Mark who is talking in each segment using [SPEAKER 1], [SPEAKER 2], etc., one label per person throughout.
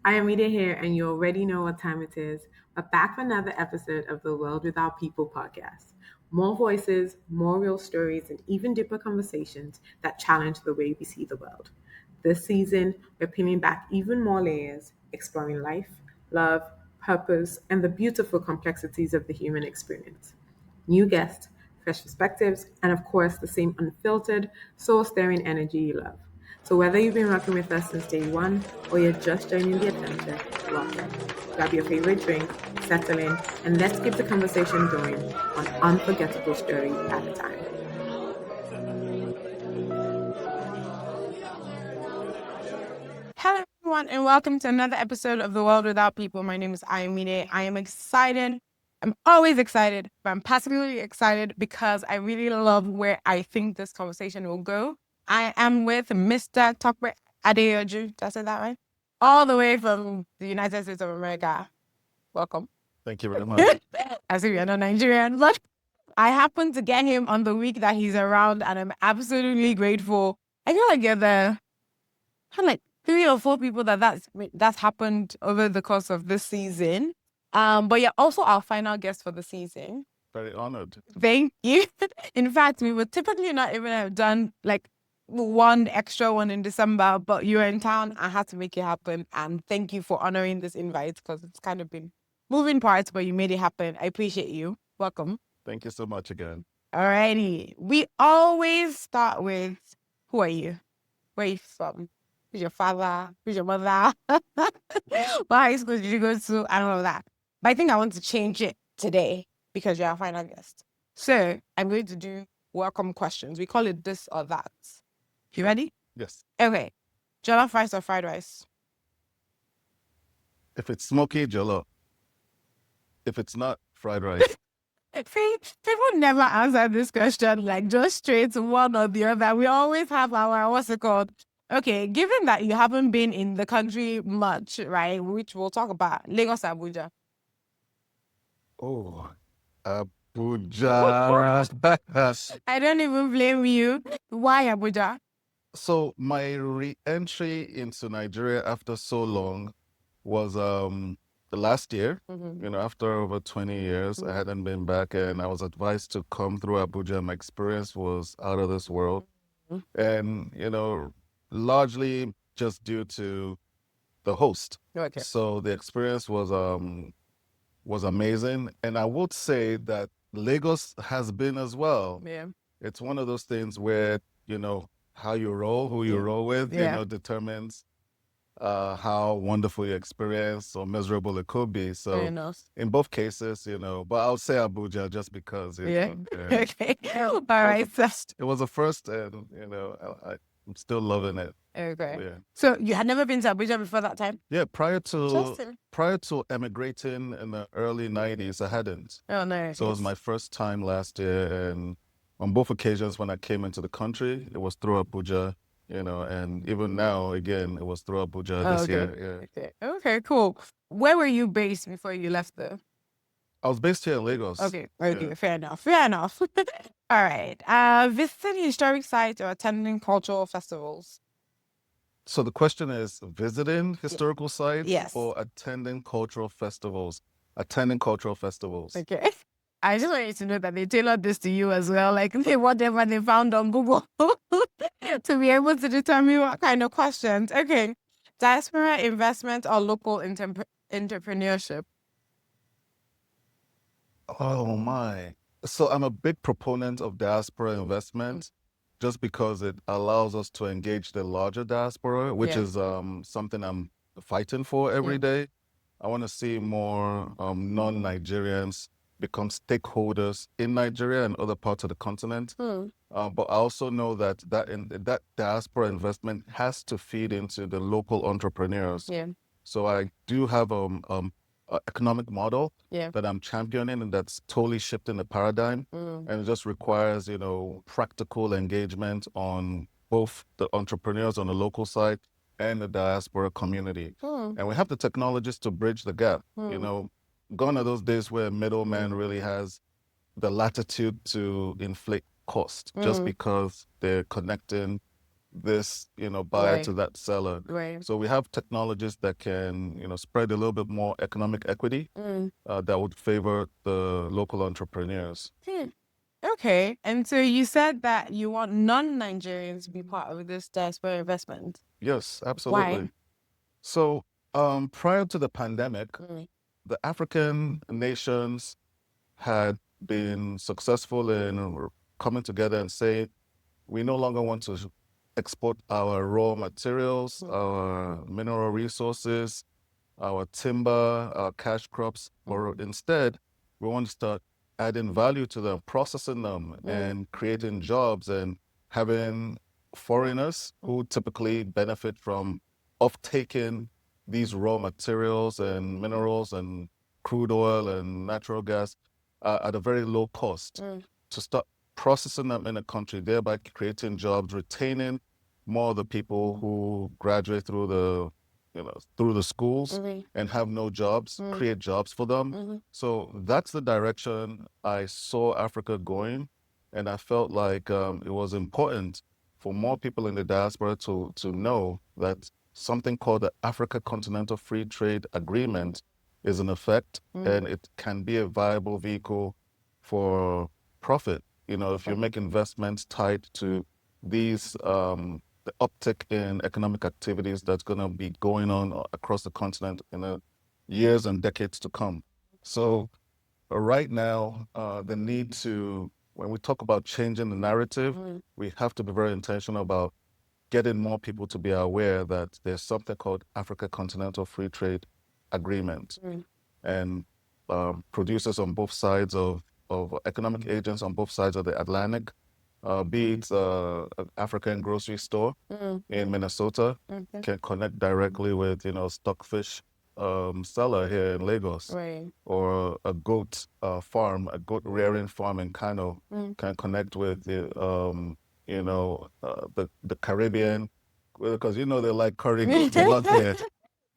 [SPEAKER 1] Ayomide here, and you already know what time it is. We're back for another episode of the World Without People podcast. More voices, more real stories, and even deeper conversations that challenge the way we see the world. This season, we're peeling back even more layers, exploring life, love, purpose, and the beautiful complexities of the human experience. New guests, fresh perspectives, and of course, the same unfiltered, soul stirring energy you love. So, whether you've been rocking with us since day one or you're just joining the adventure, welcome. Grab your favorite drink, settle in, and let's keep the conversation going one unforgettable story at a time.
[SPEAKER 2] Hello, everyone, and welcome to another episode of The World Without People. My name is Ayomide. I am excited. I'm always excited, but I'm particularly excited because I really love where I think this conversation will go. I am with Mr. Tope Adeyoju. Did I say that right? All the way from the United States of America. Welcome.
[SPEAKER 3] Thank you very much.
[SPEAKER 2] As if you're not Nigerian, but I happened to get him on the week that he's around, and I'm absolutely grateful. I feel like you're the kind of like 3 or 4 people that's happened over the course of this season. But you're also our final guest for the season.
[SPEAKER 3] Very honored.
[SPEAKER 2] Thank you. In fact, we would typically not even have done like one extra one in December, but you were in town. I had to make it happen. And thank you for honoring this invite because it's kind of been moving parts, but you made it happen. I appreciate you. Welcome.
[SPEAKER 3] Thank you so much again.
[SPEAKER 2] Alrighty. We always start with, who are you? Where are you from? Who's your father? Who's your mother? What high school did you go to? I don't know that. But I think I want to change it today because you're our final guest. So I'm going to do welcome questions. We call it this or that. You ready?
[SPEAKER 3] Yes.
[SPEAKER 2] Okay. Jollof rice or fried rice?
[SPEAKER 3] If it's smoky, jollof. If it's not, fried rice.
[SPEAKER 2] People never answer this question like just straight to one or the other. We always have our, what's it called? Okay, given that you haven't been in the country much, right, which we'll talk about, Lagos, Abuja.
[SPEAKER 3] Oh, Abuja.
[SPEAKER 2] I don't even blame you. Why Abuja?
[SPEAKER 3] So my re-entry into Nigeria after so long was the last year.
[SPEAKER 2] Mm-hmm.
[SPEAKER 3] After over 20 years, I hadn't been back, and I was advised to come through Abuja. My experience was out of this world. And, largely just due to the host.
[SPEAKER 2] Okay.
[SPEAKER 3] So the experience was amazing. And I would say that Lagos has been as well.
[SPEAKER 2] Yeah.
[SPEAKER 3] It's one of those things where, how you roll, who you roll with, determines how wonderful your experience or miserable it could be. So in both cases, but I'll say Abuja just because.
[SPEAKER 2] Okay. All right.
[SPEAKER 3] It was a first, and, I'm still loving it.
[SPEAKER 2] Okay.
[SPEAKER 3] Yeah.
[SPEAKER 2] So you had never been to Abuja before that time?
[SPEAKER 3] Yeah, prior to emigrating in the early 90s, I hadn't.
[SPEAKER 2] Oh, no.
[SPEAKER 3] So it was my first time last year, and on both occasions when I came into the country, it was through Abuja, and even now, again, it was through Abuja this year.
[SPEAKER 2] Yeah. Okay, cool. Where were you based before you left there?
[SPEAKER 3] I was based here in Lagos.
[SPEAKER 2] Okay, fair enough. All right. Visiting historic sites or attending cultural festivals?
[SPEAKER 3] So the question is visiting historical sites
[SPEAKER 2] Yes.
[SPEAKER 3] or attending cultural festivals? Attending cultural festivals.
[SPEAKER 2] Okay. I just want you to know that they tailored this to you as well. Like whatever they found on Google to be able to determine what kind of questions. Okay. Diaspora investment or local entrepreneurship?
[SPEAKER 3] Oh my. So I'm a big proponent of diaspora investment just because it allows us to engage the larger diaspora, which is something I'm fighting for every day. I want to see more non-Nigerians become stakeholders in Nigeria and other parts of the continent. But I also know that diaspora investment has to feed into the local entrepreneurs.
[SPEAKER 2] Yeah.
[SPEAKER 3] So I do have economic model that I'm championing, and that's totally shifting the paradigm. And it just requires, practical engagement on both the entrepreneurs on the local side and the diaspora community. And we have the technologies to bridge the gap. Gone are those days where a middleman really has the latitude to inflate cost just because they're connecting this, buyer to that seller.
[SPEAKER 2] Right.
[SPEAKER 3] So we have technologies that can, spread a little bit more economic equity that would favor the local entrepreneurs.
[SPEAKER 2] Okay. And so you said that you want non-Nigerians to be part of this diaspora investment.
[SPEAKER 3] Yes, absolutely.
[SPEAKER 2] Why?
[SPEAKER 3] So prior to the pandemic, the African nations had been successful in coming together and saying, we no longer want to export our raw materials, our mineral resources, our timber, our cash crops, or instead, we want to start adding value to them, processing them, and creating jobs and having foreigners who typically benefit from off-taking these raw materials and minerals and crude oil and natural gas at a very low cost to start processing them in the country, thereby creating jobs, retaining more of the people who graduate through the schools and have no jobs, create jobs for them. So that's the direction I saw Africa going. And I felt like it was important for more people in the diaspora to know that something called the Africa Continental Free Trade Agreement is in effect, and it can be a viable vehicle for profit. If you make investments tied to these the uptick in economic activities that's going to be going on across the continent in the years and decades to come. So right now, the need to, when we talk about changing the narrative, we have to be very intentional about getting more people to be aware that there's something called Africa Continental Free Trade Agreement. And producers on both sides of economic agents on both sides of the Atlantic, be it an African grocery store in Minnesota, can connect directly with, stockfish seller here in Lagos, or a goat farm, a goat rearing farm in Kano can connect with the Caribbean, because they like curry goat a lot there.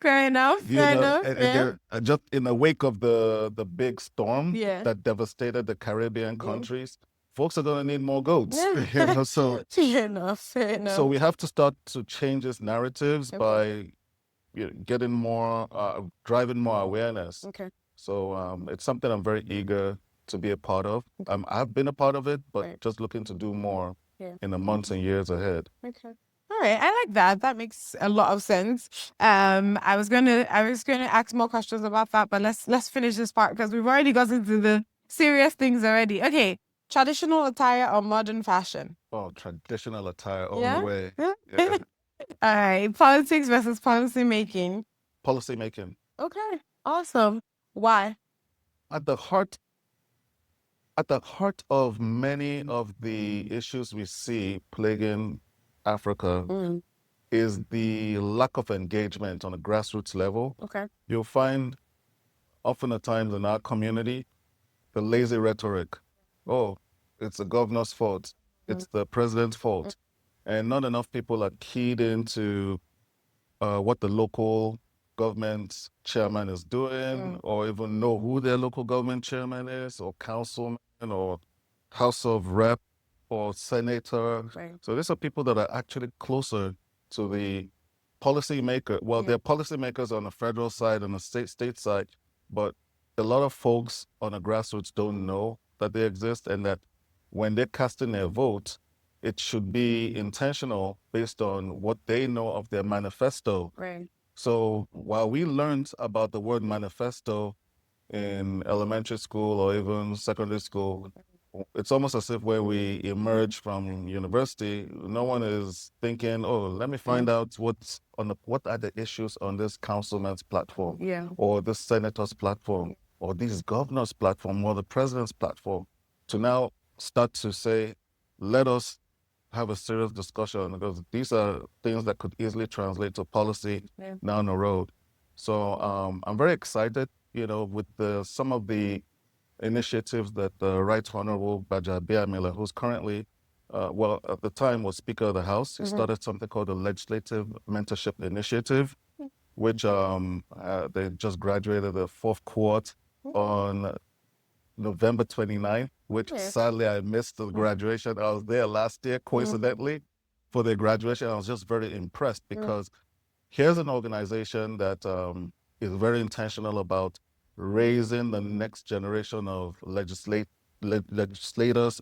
[SPEAKER 2] Fair enough. Fair enough.
[SPEAKER 3] And
[SPEAKER 2] Yeah.
[SPEAKER 3] they're just in the wake of the big storm
[SPEAKER 2] Yeah.
[SPEAKER 3] that devastated the Caribbean countries. Folks are gonna need more goats. So
[SPEAKER 2] Fair enough. Fair enough.
[SPEAKER 3] so we have to start to change these narratives by getting more, driving more awareness.
[SPEAKER 2] Okay.
[SPEAKER 3] So it's something I'm very eager to be a part of. I've been a part of it, but just looking to do more in the months and years ahead.
[SPEAKER 2] Okay. All right, I like that. That makes a lot of sense. I was gonna ask more questions about that, but let's finish this part because we've already got into the serious things already. Okay, traditional attire or modern fashion?
[SPEAKER 3] Oh, traditional attire all
[SPEAKER 2] Yeah?
[SPEAKER 3] the way.
[SPEAKER 2] Yeah.
[SPEAKER 3] Yeah.
[SPEAKER 2] All right, politics versus policy making.
[SPEAKER 3] Policy making.
[SPEAKER 2] Okay, awesome. Why?
[SPEAKER 3] At the heart of many of the issues we see plaguing Africa is the lack of engagement on a grassroots level.
[SPEAKER 2] Okay.
[SPEAKER 3] You'll find often at times in our community, the lazy rhetoric. Oh, it's the governor's fault. It's the president's fault. And not enough people are keyed into what the local government chairman is doing, or even know who their local government chairman is, or councilman, or House of Rep, or senator. So these are people that are actually closer to the policymaker. Well, they're policymakers on the federal side and the state side, but a lot of folks on the grassroots don't know that they exist, and that when they're casting their vote, it should be intentional based on what they know of their manifesto.
[SPEAKER 2] Right.
[SPEAKER 3] So while we learned about the word manifesto in elementary school or even secondary school, it's almost as if when we emerge from university, no one is thinking, oh, let me find out what are the issues on this councilman's platform, or this senator's platform, or this governor's platform, or the president's platform, to now start to say, let us have a serious discussion, because these are things that could easily translate to policy down the road. So I'm very excited, with some of the initiatives that the Right Honorable Gbajabiamila, who's currently, at the time was Speaker of the House, he started something called the Legislative Mentorship Initiative, which they just graduated the fourth cohort on November 29th, which sadly I missed the graduation. I was there last year, coincidentally. for their graduation. I was just very impressed because here's an organization that is very intentional about raising the next generation of legislators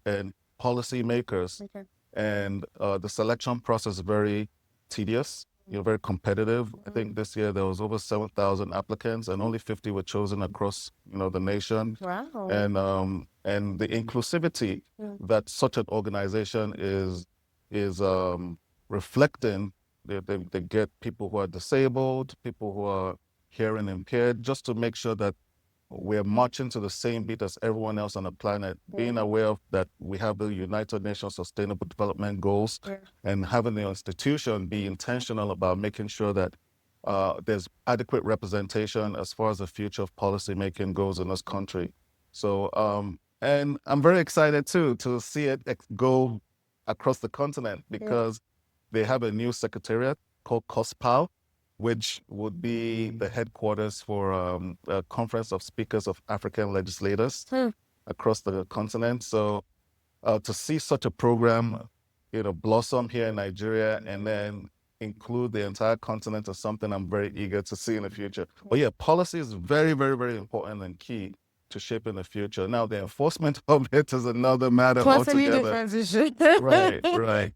[SPEAKER 3] and policymakers.
[SPEAKER 2] Okay.
[SPEAKER 3] And the selection process is very tedious, very competitive. I think this year there was over 7,000 applicants and only 50 were chosen across, the nation.
[SPEAKER 2] Wow.
[SPEAKER 3] And the inclusivity that such an organization is reflecting. They get people who are disabled, people who are hearing impaired, just to make sure that we're marching to the same beat as everyone else on the planet, being aware of that we have the United Nations Sustainable Development Goals, and having the institution be intentional about making sure that there's adequate representation as far as the future of policy making goes in this country. So, and I'm very excited too to see it go across the continent, because they have a new secretariat called COSPAL, which would be the headquarters for a conference of speakers of African legislators across the continent. So to see such a program, blossom here in Nigeria and then include the entire continent is something I'm very eager to see in the future. But yeah, policy is very, very, very important and key to shaping the future. Now, the enforcement of it is another matter
[SPEAKER 2] Possibly the
[SPEAKER 3] altogether.
[SPEAKER 2] transition.
[SPEAKER 3] Right.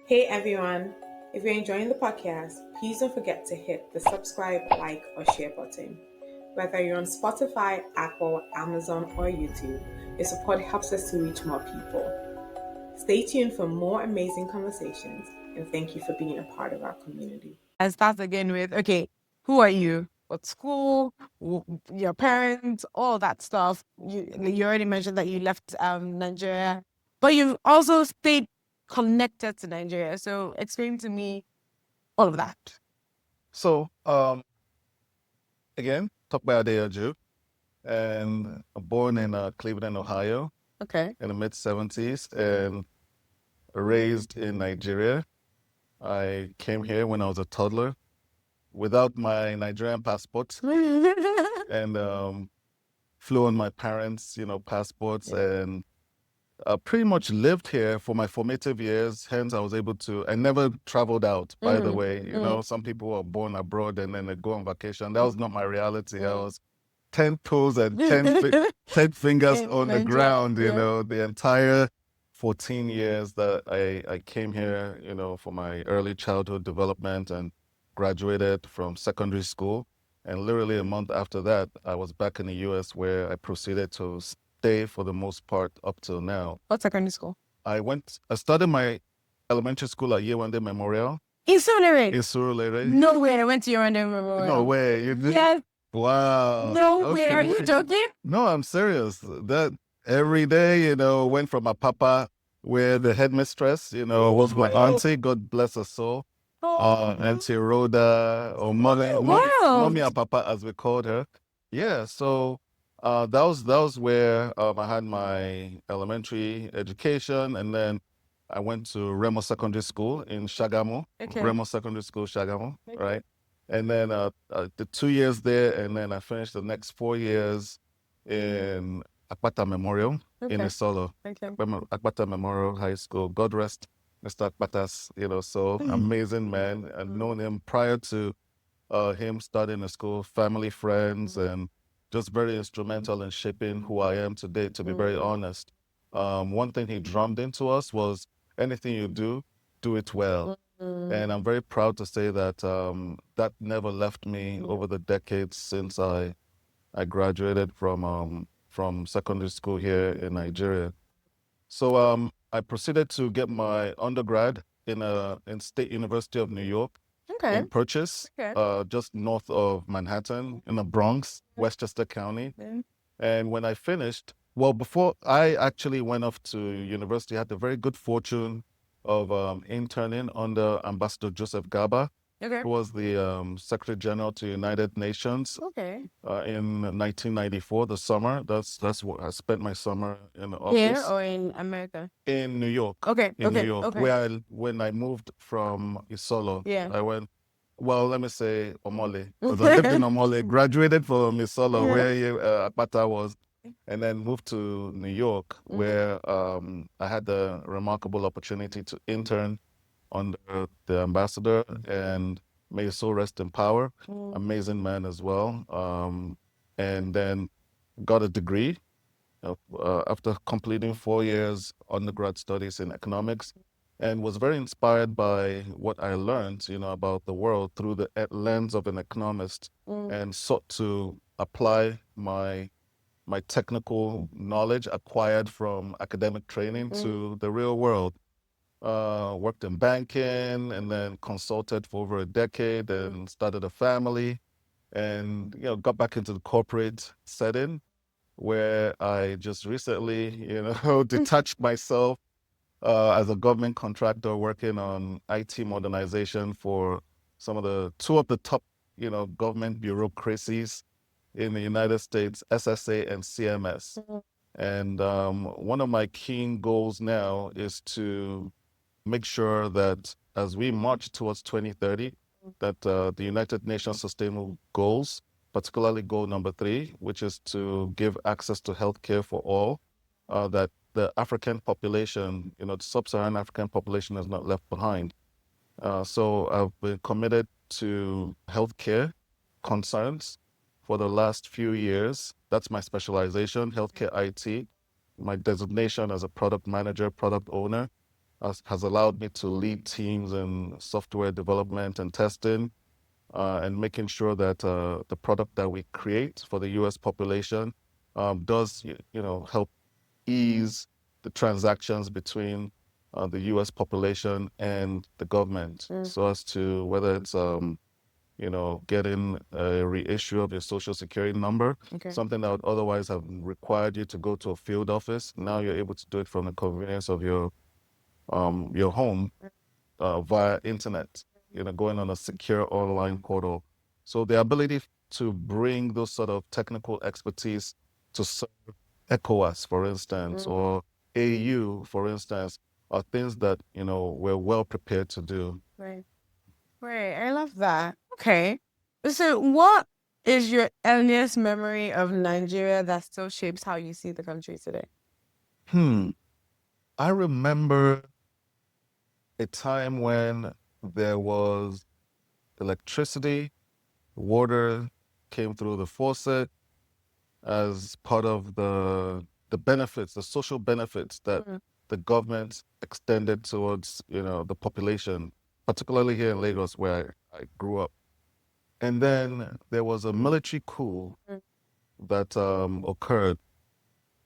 [SPEAKER 1] Hey everyone, if you're enjoying the podcast, please don't forget to hit the subscribe, like, or share button. Whether you're on Spotify, Apple, Amazon, or YouTube, your support helps us to reach more people. Stay tuned for more amazing conversations, and thank you for being a part of our community.
[SPEAKER 2] I start again with, okay, who are you? What school? Your parents? All that stuff. You already mentioned that you left Nigeria, but you've also stayed connected to Nigeria. So explain to me all of that.
[SPEAKER 3] So, again, Tope Adeyoju, and born in Cleveland, Ohio,
[SPEAKER 2] Okay.
[SPEAKER 3] in the mid-70s, and raised in Nigeria. I came here when I was a toddler without my Nigerian passport, and flew on my parents' passports, and pretty much lived here for my formative years. Hence, I was able to. I never traveled out, by the way. Some people are born abroad and then they go on vacation. That was not my reality. I was 10 toes and 10 fingers on the ground. The entire 14 years that I came here. For my early childhood development, and graduated from secondary school. And literally a month after that, I was back in the U.S., where I proceeded to stay for the most part up till now.
[SPEAKER 2] What secondary school?
[SPEAKER 3] I started my elementary school at Yewande Memorial.
[SPEAKER 2] In Surulere?
[SPEAKER 3] In Surulere.
[SPEAKER 2] No way, I went to Yewande Memorial.
[SPEAKER 3] No way, you did?
[SPEAKER 2] Yes.
[SPEAKER 3] Wow.
[SPEAKER 2] No way, are you joking?
[SPEAKER 3] No, I'm serious. That every day, went from my papa, where the headmistress, was my auntie, God bless her soul. Auntie Rhoda, or mommy and papa, as we called her. Yeah, so that was where I had my elementary education, and then I went to Remo Secondary School in Shagamu.
[SPEAKER 2] Okay.
[SPEAKER 3] Remo Secondary School, Shagamu, right? And then the 2 years there, and then I finished the next 4 years in Akpata Memorial in Isolo.
[SPEAKER 2] Okay.
[SPEAKER 3] Akpata Memorial High School. God rest Mr. Akpatas, so amazing man. I've known him prior to him starting the school, family, friends, and just very instrumental in shaping who I am today, to be very honest. One thing he drummed into us was, anything you do it well. And I'm very proud to say that that never left me over the decades since I graduated from secondary school here in Nigeria. So I proceeded to get my undergrad in State University of New York, in Purchase, just north of Manhattan, in the Bronx, Westchester County. And when I finished, before I actually went off to university, I had the very good fortune of interning under Ambassador Joseph Gaba, who was the Secretary General to United Nations in 1994, the summer. That's what I spent my summer in the office.
[SPEAKER 2] Here or in America?
[SPEAKER 3] In New York. In New York, where when I moved from Isolo, I went, let me say Omole, because I lived in Omole, graduated from Isolo, where Akpata was. and then moved to New York, where I had the remarkable opportunity to intern under the ambassador, and may his soul rest in power, amazing man as well. And then got a degree after completing 4 years undergrad studies in economics, and was very inspired by what I learned, about the world through the lens of an economist, and sought to apply my technical knowledge acquired from academic training to the real world. Worked in banking and then consulted for over a decade and started a family, and got back into the corporate setting, where I just recently, detached myself as a government contractor working on IT modernization for two of the top, government bureaucracies in the United States, SSA and CMS. And one of my key goals now is to make sure that as we march towards 2030, that the United Nations Sustainable Goals, particularly goal number 3, which is to give access to healthcare for all, that the African population, the sub-Saharan African population is not left behind. So I've been committed to healthcare concerns for the last few years. That's my specialization, healthcare IT. My designation as a product manager, product owner, has allowed me to lead teams in software development and testing, and making sure that the product that we create for the U.S. population does, help ease the transactions between the U.S. population and the government, so as to whether it's getting a reissue of your social security number, something that would otherwise have required you to go to a field office. Now you're able to do it from the convenience of your home via internet, going on a secure online portal. So the ability to bring those sort of technical expertise to serve ECOWAS, for instance, or AU, for instance, are things that, we're well prepared to do.
[SPEAKER 2] Right. Right. I love that. Okay. So what is your earliest memory of Nigeria that still shapes how you see the country today?
[SPEAKER 3] I remember a time when there was electricity, water came through the faucet as part of the benefits, the social benefits that the government extended towards, the population, particularly here in Lagos, where I grew up. And then there was a military coup that occurred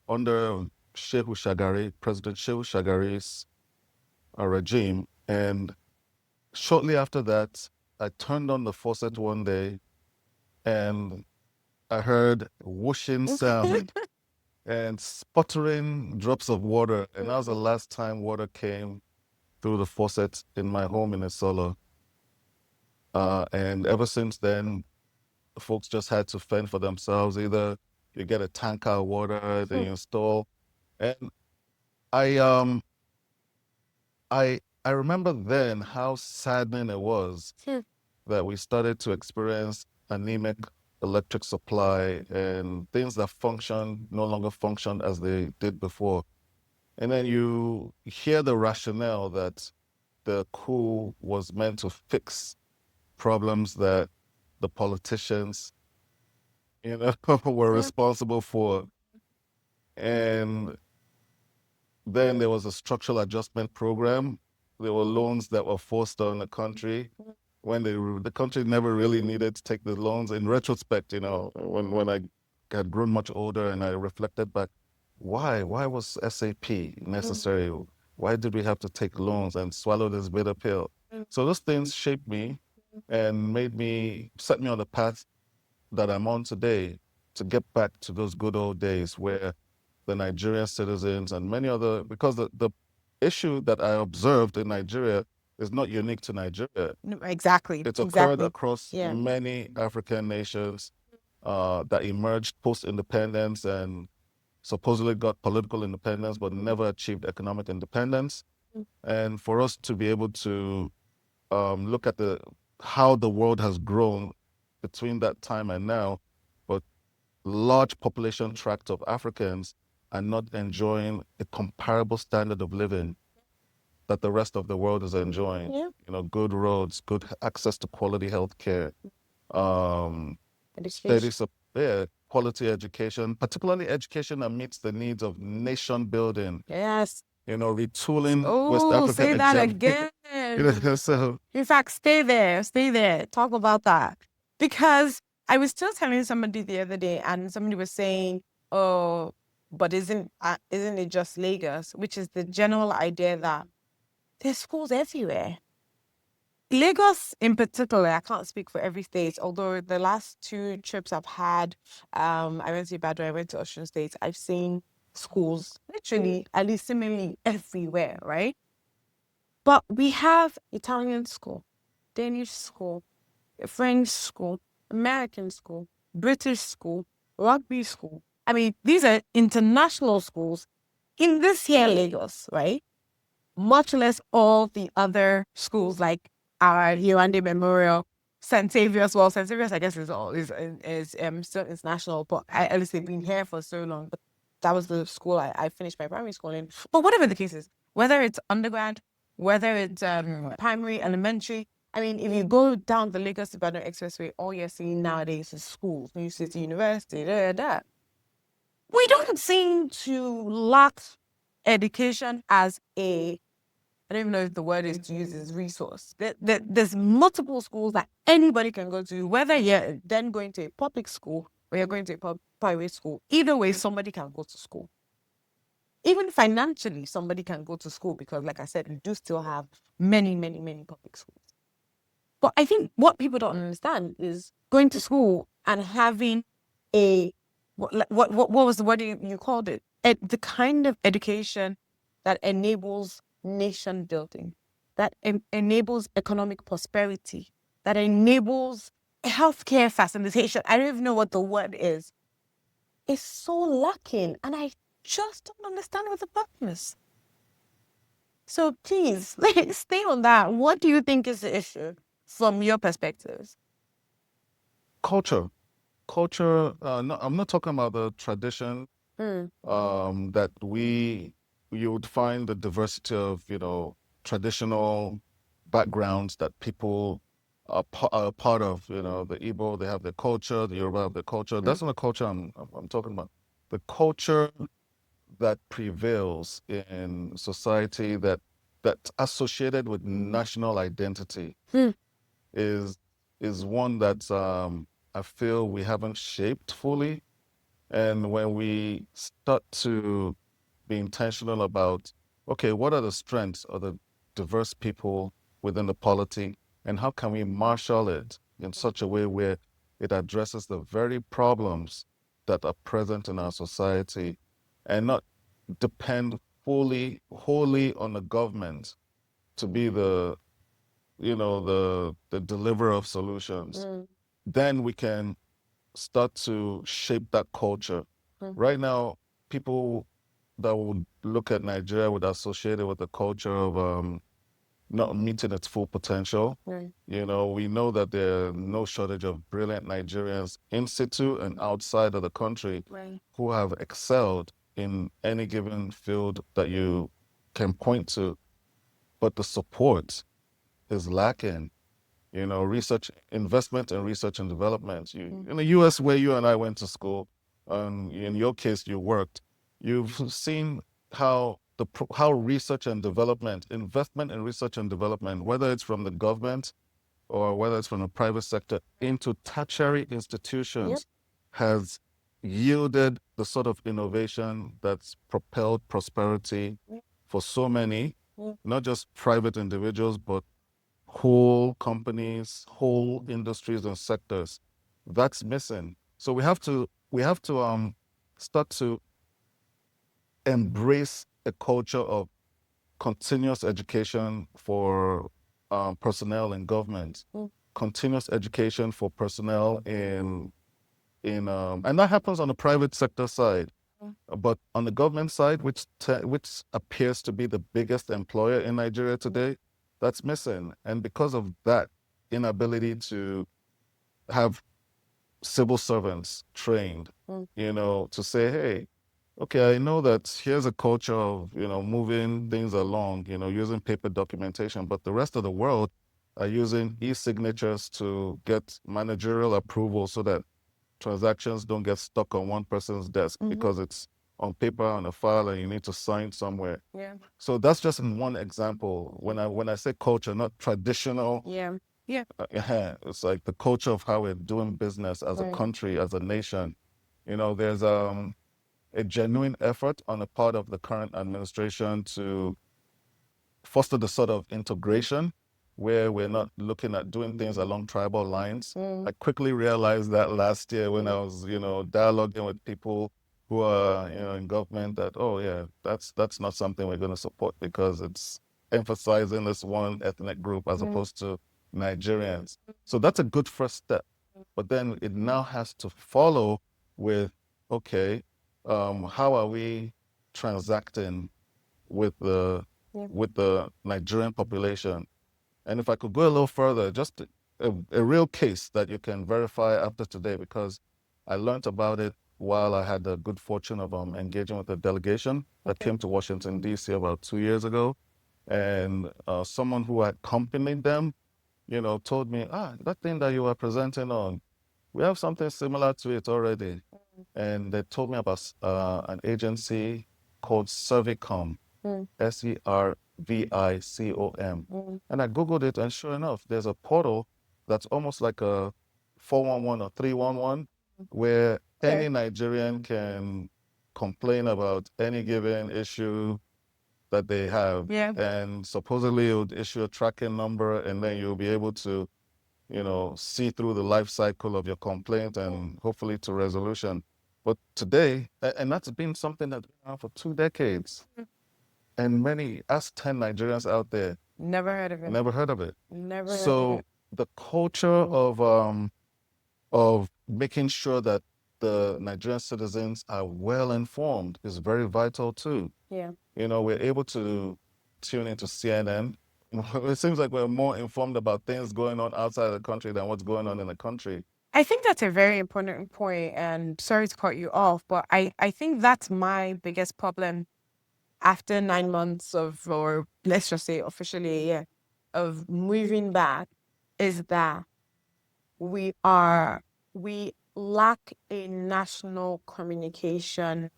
[SPEAKER 3] under Shehu Shagari, President Shehu Shagari's regime. And shortly after that, I turned on the faucet one day and I heard whooshing sound and sputtering drops of water. And that was the last time water came through the faucet in my home in Isolo. And ever since then, folks just had to fend for themselves. Either you get a tanker of water, then you install. And I I remember then how saddening it was that we started to experience anemic electric supply and things that function no longer function as they did before. And then you hear the rationale that the coup was meant to fix problems that the politicians, were responsible for. And then there was a structural adjustment program. There were loans that were forced on the country when the country never really needed to take the loans. In retrospect, when I had grown much older and I reflected back, why was SAP necessary? Why did we have to take loans and swallow this bitter pill? So those things shaped me and set me on the path that I'm on today, to get back to those good old days where the Nigerian citizens and many other, because the issue that I observed in Nigeria is not unique to Nigeria.
[SPEAKER 2] Exactly.
[SPEAKER 3] It's occurred across many African nations that emerged post-independence and supposedly got political independence, but never achieved economic independence. And for us to be able to look at how the world has grown between that time and now, but large population tract of Africans are not enjoying a comparable standard of living that the rest of the world is enjoying.
[SPEAKER 2] Yeah.
[SPEAKER 3] You know, good roads, good access to quality health care, steady,
[SPEAKER 2] Education.
[SPEAKER 3] quality education, particularly education that meets the needs of nation building,
[SPEAKER 2] Yes.
[SPEAKER 3] you know, retooling West
[SPEAKER 2] Oh,
[SPEAKER 3] African
[SPEAKER 2] say that
[SPEAKER 3] hegemony.
[SPEAKER 2] again.
[SPEAKER 3] You know, so
[SPEAKER 2] In fact, stay there. Talk about that. Because I was still telling somebody the other day, and somebody was saying, "Oh, but isn't it just Lagos?" Which is the general idea that there's schools everywhere. Lagos, in particular, I can't speak for every state. Although the last 2 trips I've had, I went to Ibadan, I went to Osun State. I've seen schools literally, at least seemingly everywhere, right? But we have Italian school, Danish school, French school, American school, British school, rugby school. I mean, these are international schools in this here Lagos, right? Much less all the other schools like our Yewande Memorial, St. Saviour's. Well, St. Saviour's, I guess, is still international, but I honestly been here for so long. But that was the school I finished my primary school in. But whatever the case is, whether it's undergrad, whether it's primary, elementary, I mean, if you go down the Lagos Ibadan Expressway, all you're seeing nowadays is schools, New City University, that. We don't seem to lack education as a, I don't even know if the word is to use is resource. There's multiple schools that anybody can go to, whether you're then going to a public school or you're going to a private school. Either way, somebody can go to school. Even financially, somebody can go to school because, like I said, we do still have many, many, many public schools. But I think what people don't understand is going to school and having a, what was the word you called it? The kind of education that enables nation building, that enables economic prosperity, that enables healthcare facilitation. I don't even know what the word is. It's so lacking, and I just don't understand what the problem is. So please, stay on that. What do you think is the issue from your perspectives?
[SPEAKER 3] culture. No, I'm not talking about the tradition that you would find the diversity of, you know, traditional backgrounds that people are part of. You know, the Igbo, they have their culture, the Yoruba have their culture. That's not the culture I'm talking about. The culture that prevails in society that's associated with national identity is one that I feel we haven't shaped fully. And when we start to be intentional about, okay, what are the strengths of the diverse people within the polity, and how can we marshal it in such a way where it addresses the very problems that are present in our society, and not depend wholly on the government to be the, you know, the deliverer of solutions, then we can start to shape that culture. Right now, people that would look at Nigeria would associate it with the culture of not meeting its full potential. You know, we know that there are no shortage of brilliant Nigerians in situ and outside of the country who have excelled in any given field that you can point to, but the support is lacking. You know, investment in research and development. In the US, where you and I went to school, in your case, you worked, you've seen how how research and development, investment in research and development, whether it's from the government or whether it's from the private sector into tertiary institutions, has yielded the sort of innovation that's propelled prosperity for so many, not just private individuals, but whole companies, whole industries and sectors. That's missing. So we have to start to embrace a culture of continuous education for personnel in government, continuous education for personnel in and that happens on the private sector side. But on the government side, which appears to be the biggest employer in Nigeria today, that's missing. And because of that inability to have civil servants trained, to say, hey, okay, I know that here's a culture of, moving things along, using paper documentation, but the rest of the world are using e-signatures to get managerial approval so that transactions don't get stuck on one person's desk because it's on paper on a file and you need to sign somewhere.
[SPEAKER 2] Yeah.
[SPEAKER 3] So that's just one example. When I say culture, not traditional.
[SPEAKER 2] Yeah. Yeah.
[SPEAKER 3] It's like the culture of how we're doing business as a country, as a nation. There's a genuine effort on the part of the current administration to foster the sort of integration where we're not looking at doing things along tribal lines. I quickly realized that last year when I was, dialoguing with people who are, in government that, oh yeah, that's not something we're going to support because it's emphasizing this one ethnic group as opposed to Nigerians. So that's a good first step. But then it now has to follow with, okay, how are we transacting with the Nigerian population? And if I could go a little further, just a real case that you can verify after today, because I learned about it while I had the good fortune of engaging with a delegation that came to Washington, D.C. about 2 years ago. And someone who had accompanied them, told me, that thing that you were presenting on, we have something similar to it already. And they told me about an agency called Servicom, Servicom. And I Googled it, and sure enough, there's a portal that's almost like a 411 or 311 where any Nigerian can complain about any given issue that they have.
[SPEAKER 2] Yeah.
[SPEAKER 3] And supposedly it would issue a tracking number, and then you'll be able to, see through the life cycle of your complaint and hopefully to resolution. But today, and that's been something that's been around for 2 decades. And ask 10 Nigerians out there,
[SPEAKER 2] Never heard of it.
[SPEAKER 3] never heard of it.
[SPEAKER 2] Never heard of
[SPEAKER 3] So
[SPEAKER 2] it.
[SPEAKER 3] the culture of making sure that the Nigerian citizens are well informed is very vital too.
[SPEAKER 2] Yeah.
[SPEAKER 3] We're able to tune into CNN. It seems like we're more informed about things going on outside the country than what's going on in the country.
[SPEAKER 2] I think that's a very important point, and sorry to cut you off, but I think that's my biggest problem after 9 months of, or let's just say officially a year of moving back, is that we lack a national communication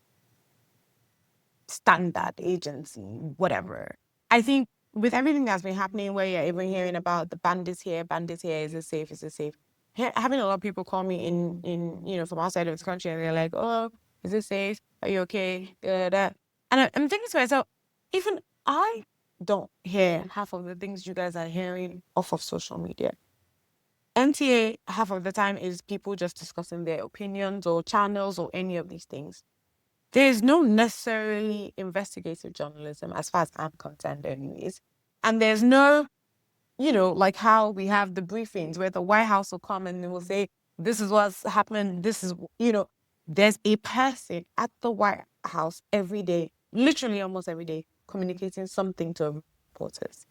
[SPEAKER 2] standard agency, whatever. I think with everything that's been happening, where you're even hearing about the bandits here, is it safe, is it safe? Having a lot of people call me in from outside of this country, and they're like, oh, is it safe? Are you okay? And I'm thinking to myself, even I don't hear half of the things you guys are hearing off of social media. NTA, half of the time, is people just discussing their opinions or channels or any of these things. There's no necessarily investigative journalism as far as I'm concerned anyways. And there's no, like how we have the briefings where the White House will come and they will say, this is what's happened. This is, there's a person at the White House every day, literally almost every day, communicating something to reporters.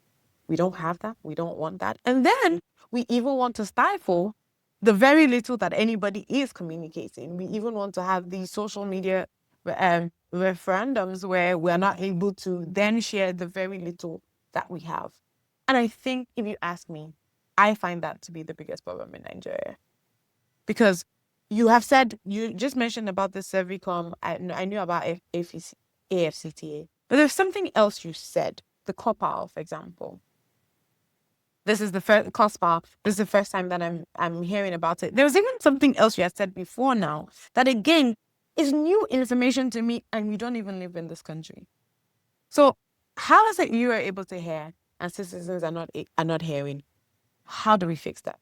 [SPEAKER 2] We don't have that. We don't want that. And then we even want to stifle the very little that anybody is communicating. We even want to have these social media referendums where we're not able to then share the very little that we have. And I think, if you ask me, I find that to be the biggest problem in Nigeria. Because you just mentioned about the Servicom. I knew about AFCTA. But there's something else you said, the COPAL, for example. This is the first COSPA. This is the first time that I'm hearing about it. There was even something else you had said before now that, again, is new information to me, and you don't even live in this country. So how is it you are able to hear and citizens are not hearing? How do we fix that?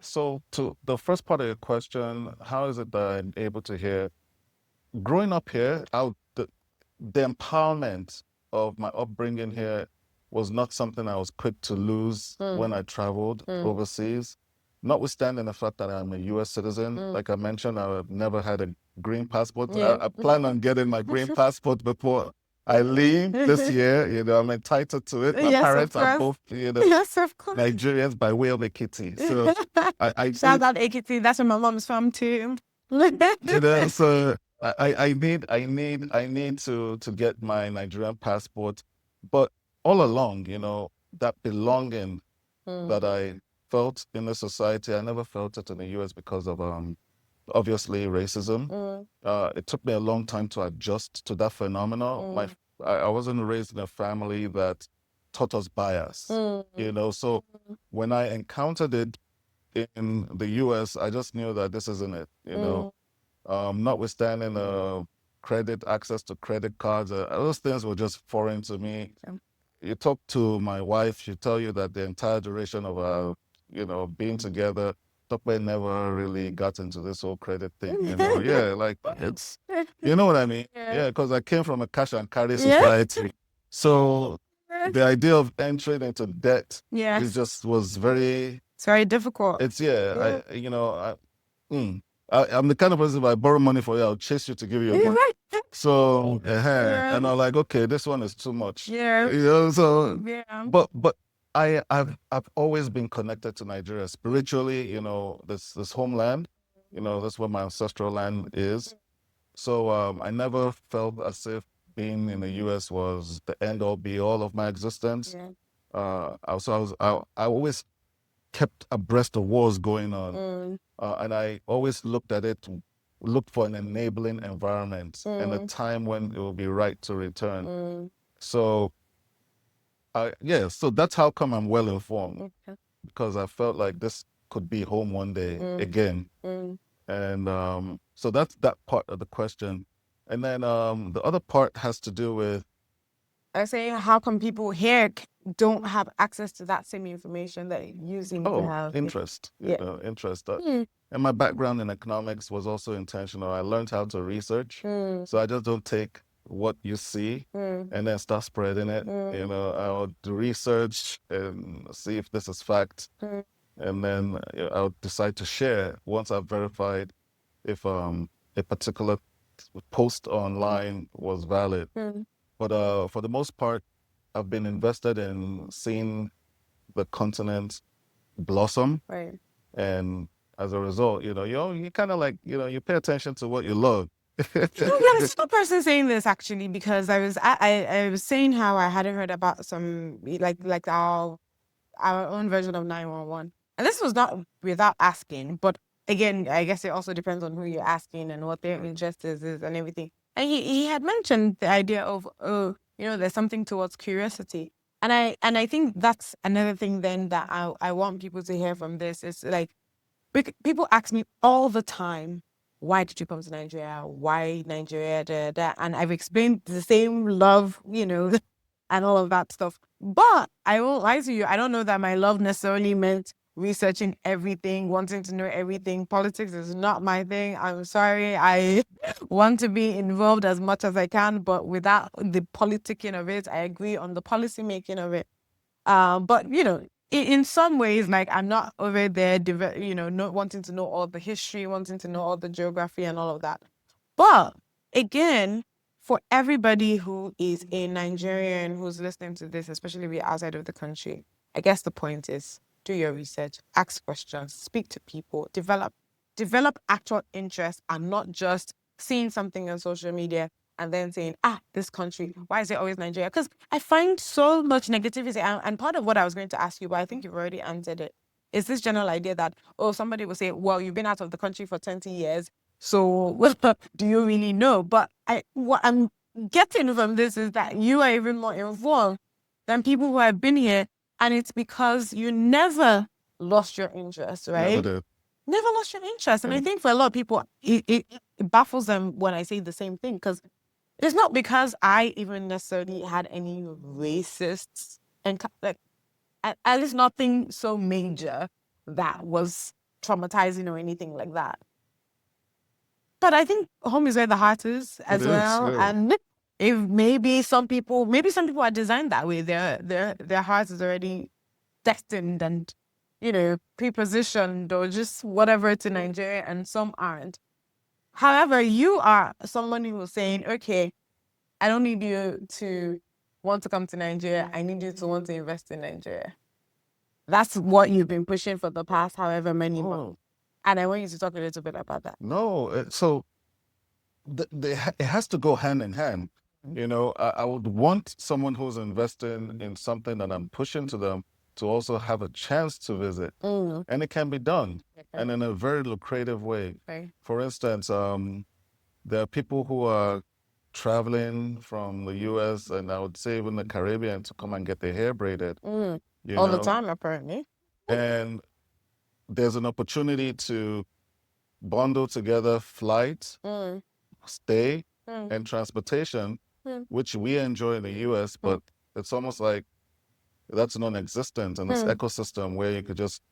[SPEAKER 3] So to the first part of your question, how is it that I'm able to hear? Growing up here, the empowerment of my upbringing here was not something I was quick to lose when I traveled overseas. Notwithstanding the fact that I'm a U.S. citizen, like I mentioned, I've never had a green passport.
[SPEAKER 2] Yeah.
[SPEAKER 3] I plan on getting my green passport before I leave this year, I'm entitled to it. My
[SPEAKER 2] Yes, of
[SPEAKER 3] parents are
[SPEAKER 2] course.
[SPEAKER 3] both,
[SPEAKER 2] Yes, of course.
[SPEAKER 3] Nigerians by way of Ekiti. So I
[SPEAKER 2] Shout out Ekiti. That's where my mom's from too.
[SPEAKER 3] so I need to get my Nigerian passport. But all along, that belonging that I felt in the society, I never felt it in the US because of obviously racism. It took me a long time to adjust to that phenomenon. I wasn't raised in a family that taught us bias, so when I encountered it in the US, I just knew that this isn't it, notwithstanding access to credit cards, those things were just foreign to me. You talk to my wife, she'll tell you that the entire duration of our, being together, Tope never really got into this whole credit thing, Yeah, like it's, you know what I mean? Yeah, because I came from a cash and carry society. So the idea of entering into debt was very...
[SPEAKER 2] It's very difficult.
[SPEAKER 3] It's I'm the kind of person, if I borrow money for you, I'll chase you to give you money. So, and I'm like, okay, this one is too much. So, but I've always been connected to Nigeria spiritually. This homeland. That's where my ancestral land is. So I never felt as if being in the U.S. was the end all be all of my existence. I always kept abreast of wars going on, and I always looked for an enabling environment and a time when it will be right to return. So, so that's how come I'm well informed, because I felt like this could be home one day again. And so that's that part of the question. And then the other part has to do with...
[SPEAKER 2] I was saying, how come people here don't have access to that same information that you seem to have?
[SPEAKER 3] Interest. Interest. And my background in economics was also intentional. I learned how to research. So I just don't take what you see and then start spreading it. I'll do research and see if this is fact. And then I'll decide to share once I've verified if a particular post online was valid. But for the most part, I've been invested in seeing the continent blossom.
[SPEAKER 2] Right.
[SPEAKER 3] And as a result, you kind of like, you pay attention to what you love.
[SPEAKER 2] There's no person saying this actually, because I was saying how I hadn't heard about some like our own version of 911. And this was not without asking, but again, I guess it also depends on who you're asking and what their interest is and everything. And he had mentioned the idea of, there's something towards curiosity. And I think that's another thing then that I want people to hear from this is like, people ask me all the time, why did you come to Nigeria? Why Nigeria? Da, da. And I've explained the same love, and all of that stuff. But I won't lie to you, I don't know that my love necessarily meant researching everything, wanting to know everything. Politics is not my thing. I'm sorry. I want to be involved as much as I can, but without the politicking of it. I agree on the policy making of it. But, in some ways, like, I'm not over there, not wanting to know all the history, wanting to know all the geography and all of that. But again, for everybody who is a Nigerian who's listening to this, especially if you're outside of the country, I guess the point is, do your research, ask questions, speak to people, develop actual interest, and not just seeing something on social media and then saying, this country, why is it always Nigeria? Because I find so much negativity. And part of what I was going to ask you, but I think you've already answered it, is this general idea that, somebody will say, well, you've been out of the country for 20 years, so do you really know? But what I'm getting from this is that you are even more informed than people who have been here. And it's because you never lost your interest, right?
[SPEAKER 3] Never did.
[SPEAKER 2] Never lost your interest. And I think for a lot of people, it baffles them when I say the same thing, because it's not because I even necessarily had any racists and at least nothing so major that was traumatizing or anything like that. But I think home is where the heart is as well.
[SPEAKER 3] Yeah.
[SPEAKER 2] And if maybe some people are designed that way. Their heart is already destined and, pre-positioned or just whatever to Nigeria, and some aren't. However, you are someone who was saying, okay, I don't need you to want to come to Nigeria. I need you to want to invest in Nigeria. That's what you've been pushing for the past however many months. And I want you to talk a little bit about that.
[SPEAKER 3] No, so it has to go hand in hand. You know, I would want someone who's investing in something that I'm pushing to them to also have a chance to visit. And it can be done, and in a very lucrative way. For instance, there are people who are traveling from the US and I would say even the Caribbean to come and get their hair braided.
[SPEAKER 2] All
[SPEAKER 3] You
[SPEAKER 2] the
[SPEAKER 3] know?
[SPEAKER 2] time, apparently.
[SPEAKER 3] And there's an opportunity to bundle together flight, stay, and transportation, which we enjoy in the US, but it's almost like that's non-existent in this ecosystem where you could just,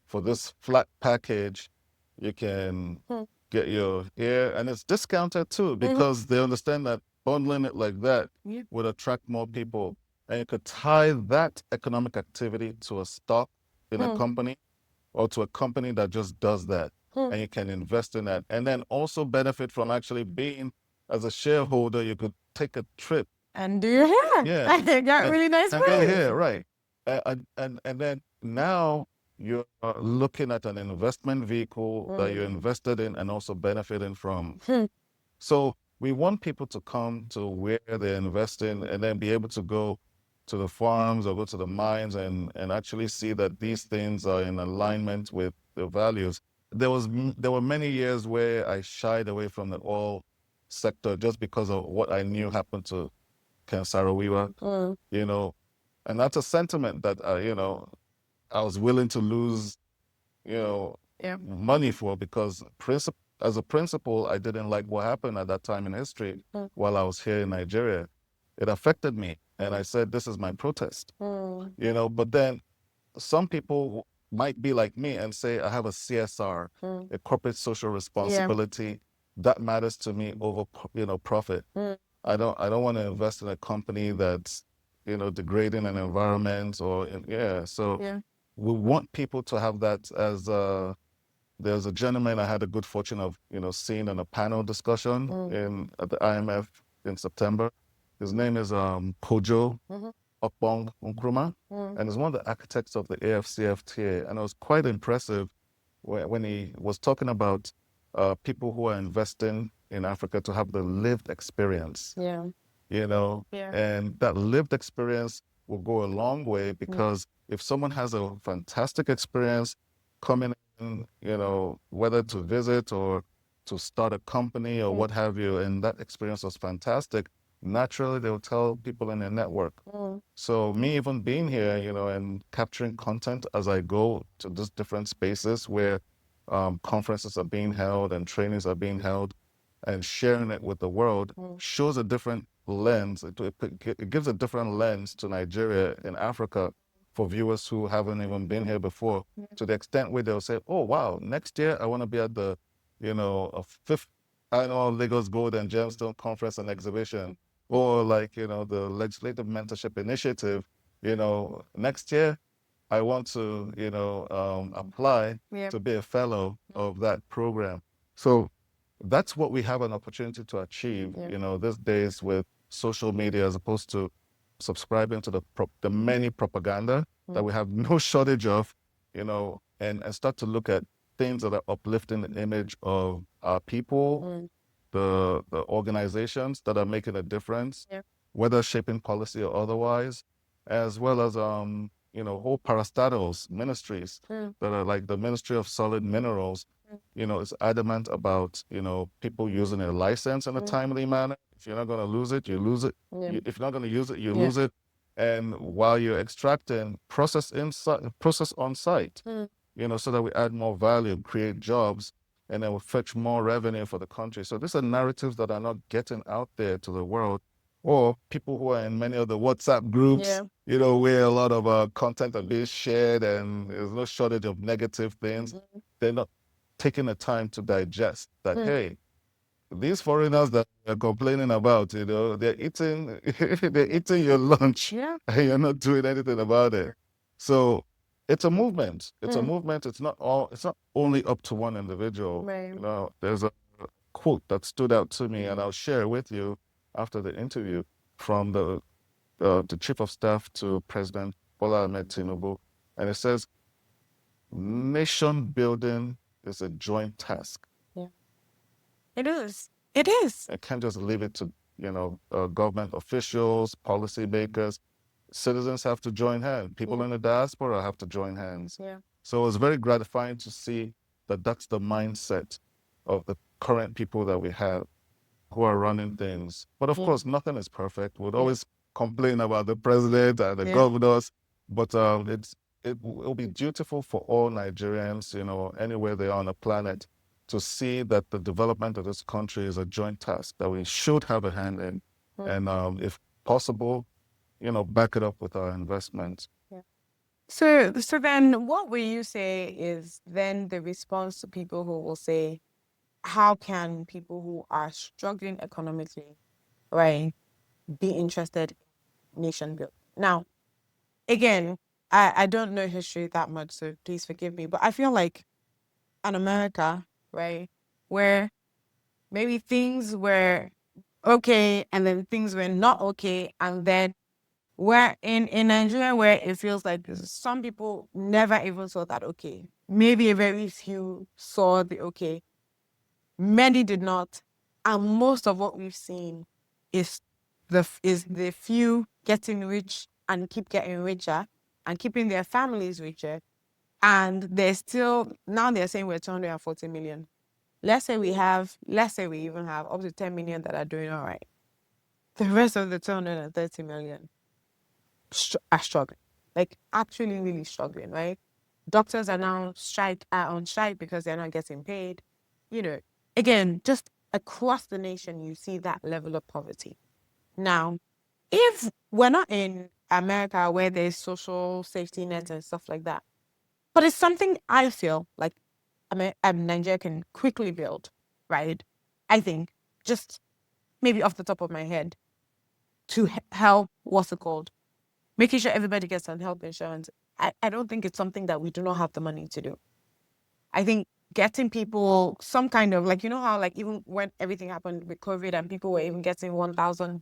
[SPEAKER 3] for this flat package, you can get your hair, and it's discounted too, because they understand that bundling it like that would attract more people. And you could tie that economic activity to a stock in a company or to a company that just does that. And you can invest in that. And then also benefit from actually being, as a shareholder, you could take a trip.
[SPEAKER 2] And do your hair.
[SPEAKER 3] Yeah.
[SPEAKER 2] I got really nice
[SPEAKER 3] And get
[SPEAKER 2] waves.
[SPEAKER 3] hair, right. And then now you're looking at an investment vehicle that you're invested in and also benefiting from. So we want people to come to where they're investing and then be able to go to the farms or go to the mines and actually see that these things are in alignment with the values. There were many years where I shied away from the oil sector just because of what I knew happened to Ken Saro-Wiwa, you know, and that's a sentiment that, you know, I was willing to lose, you know, money for, because as a principal, I didn't like what happened at that time in history while I was here in Nigeria. It affected me. And I said, this is my protest, you know, but then some people might be like me and say, I have a CSR, a corporate social responsibility that matters to me over, you know, profit. I don't want to invest in a company that's, you know, degrading an environment or, so we want people to have that as there's a gentleman I had the good fortune of, you know, seeing in a panel discussion at the IMF in September. His name is Kojo Okpong Nkrumah, and he's one of the architects of the AFCFTA. And it was quite impressive when he was talking about people who are investing in Africa to have the lived experience. You know, and that lived experience will go a long way, because if someone has a fantastic experience coming in, you know, whether to visit or to start a company or what have you, and that experience was fantastic, naturally they'll tell people in their network. So me even being here, you know, and capturing content as I go to these different spaces where conferences are being held and trainings are being held, and sharing it with the world shows a different lens. It gives a different lens to Nigeria and Africa for viewers who haven't even been here before, to the extent where they'll say, oh, wow, next year I want to be at the, you know, a 5th annual Lagos Gold and Gemstone Conference and Exhibition, or like, you know, the Legislative Mentorship Initiative. You know, next year I want to, you know, apply to be a fellow of that program. So that's what we have an opportunity to achieve, you know, these days with social media, as opposed to subscribing to the many propaganda that we have no shortage of, you know, and start to look at things that are uplifting the image of our people, the organizations that are making a difference, whether shaping policy or otherwise, as well as you know, whole parastatals ministries that are like the Ministry of Solid Minerals, you know, is adamant about, you know, people using a license in a timely manner. If you're not going to lose it, you lose it. If you're not going to use it, you lose it. And while you're extracting, process on site, you know, so that we add more value, create jobs, and then we fetch more revenue for the country. So these are narratives that are not getting out there to the world, or people who are in many of the WhatsApp groups, you know, where a lot of content are being shared and there's no shortage of negative things. They're not taking the time to digest that, hey, these foreigners that are complaining about, you know, they're eating your lunch and you're not doing anything about it. So it's a movement. It's a movement. It's not only up to one individual. You know, there's a quote that stood out to me and I'll share with you. after the interview from the chief of staff to President Bola Ahmed Tinubu, and it says, nation building is a joint task.
[SPEAKER 2] Yeah. It is. It is.
[SPEAKER 3] I can't just leave it to, government officials, policymakers. Citizens have to join hands. People in the diaspora have to join hands.
[SPEAKER 2] Yeah.
[SPEAKER 3] So it's very gratifying to see that that's the mindset of the current people that we have who are running things. But of course, nothing is perfect. We'll always complain about the president and the governors, but it will be dutiful for all Nigerians, anywhere they are on the planet, to see that the development of this country is a joint task that we should have a hand in. And if possible, back it up with our investments.
[SPEAKER 2] Yeah. So then what will you say is then the response to people who will say, how can people who are struggling economically, right, be interested in nation building? Now, again, I don't know history that much, so please forgive me, but I feel like in America, right, where maybe things were okay and then things were not okay, and then we're in Nigeria where it feels like some people never even saw that okay. Maybe a very few saw the okay. Many did not. And most of what we've seen is the few getting rich and keep getting richer and keeping their families richer. And now they're saying we're 240 million. Let's say we even have up to 10 million that are doing all right. The rest of the 230 million are struggling, like actually really struggling, right? Doctors are now on strike because they're not getting paid. Again, just across the nation, you see that level of poverty. Now, if we're not in America where there's social safety nets and stuff like that, but it's something I feel like Nigeria can quickly build, right? I think, just maybe off the top of my head, to help, making sure everybody gets on health insurance. I don't think it's something that we do not have the money to do. I think getting people some kind of, like, how, like, even when everything happened with COVID and people were even getting 1,000,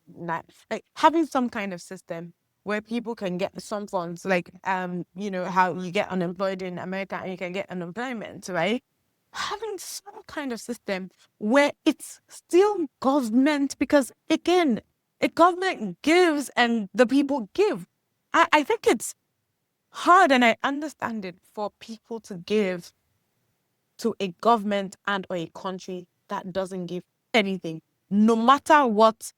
[SPEAKER 2] like, having some kind of system where people can get some funds, like, how you get unemployed in America and you can get unemployment, right? Having some kind of system where it's still government, because, again, the government gives and the people give. I think it's hard, and I understand it, for people to give to a government and or a country that doesn't give anything, no matter what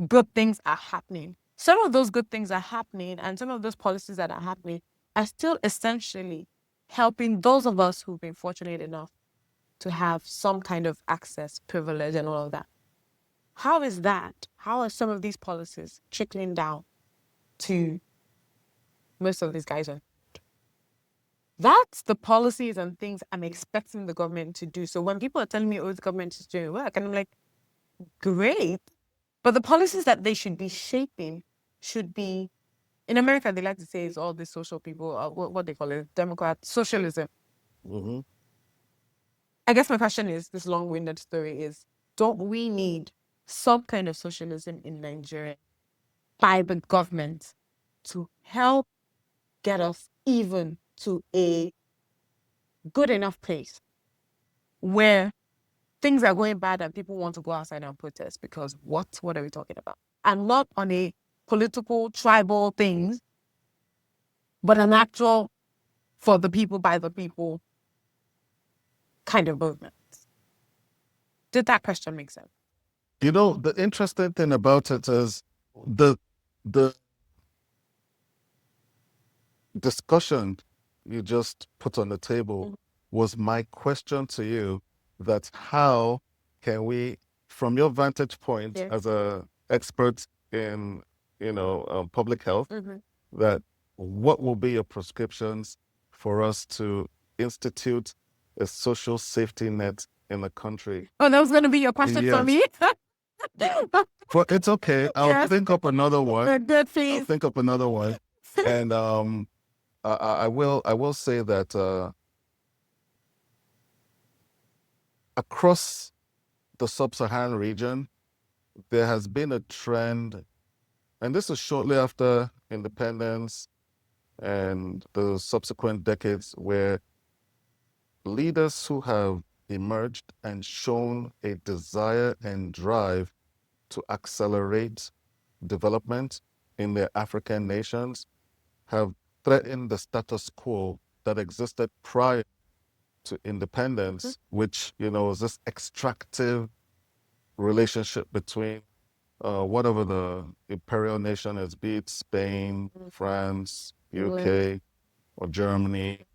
[SPEAKER 2] good things are happening. Some of those good things are happening, and some of those policies that are happening are still essentially helping those of us who've been fortunate enough to have some kind of access, privilege, and all of that. How is that? How are some of these policies trickling down to most of these guys? That's the policies and things I'm expecting the government to do. So when people are telling me, the government is doing work, and I'm like, great. But the policies that they should be shaping should be, in America, they like to say it's all the social people, what they call it, Democrat socialism.
[SPEAKER 3] Mm-hmm.
[SPEAKER 2] I guess my question is, this long-winded story is, don't we need some kind of socialism in Nigeria by the government to help get us even to a good enough place where things are going bad and people want to go outside and protest because what are we talking about? And not on a political, tribal things, but an actual for the people, by the people kind of movement. Did that question make sense?
[SPEAKER 3] The interesting thing about it is the discussion you just put on the table was my question to you, that how can we, from your vantage point as a expert in public health, that what will be your prescriptions for us to institute a social safety net in the country?
[SPEAKER 2] Oh, that was going to be your question for me?
[SPEAKER 3] Well, it's okay. I'll think up another one.
[SPEAKER 2] Good, please.
[SPEAKER 3] I'll think up another one. And I will say that across the sub-Saharan region, there has been a trend, and this is shortly after independence and the subsequent decades, where leaders who have emerged and shown a desire and drive to accelerate development in their African nations have threatened the status quo that existed prior to independence, which, was this extractive relationship between whatever the imperial nation is, be it Spain, France, UK, or Germany,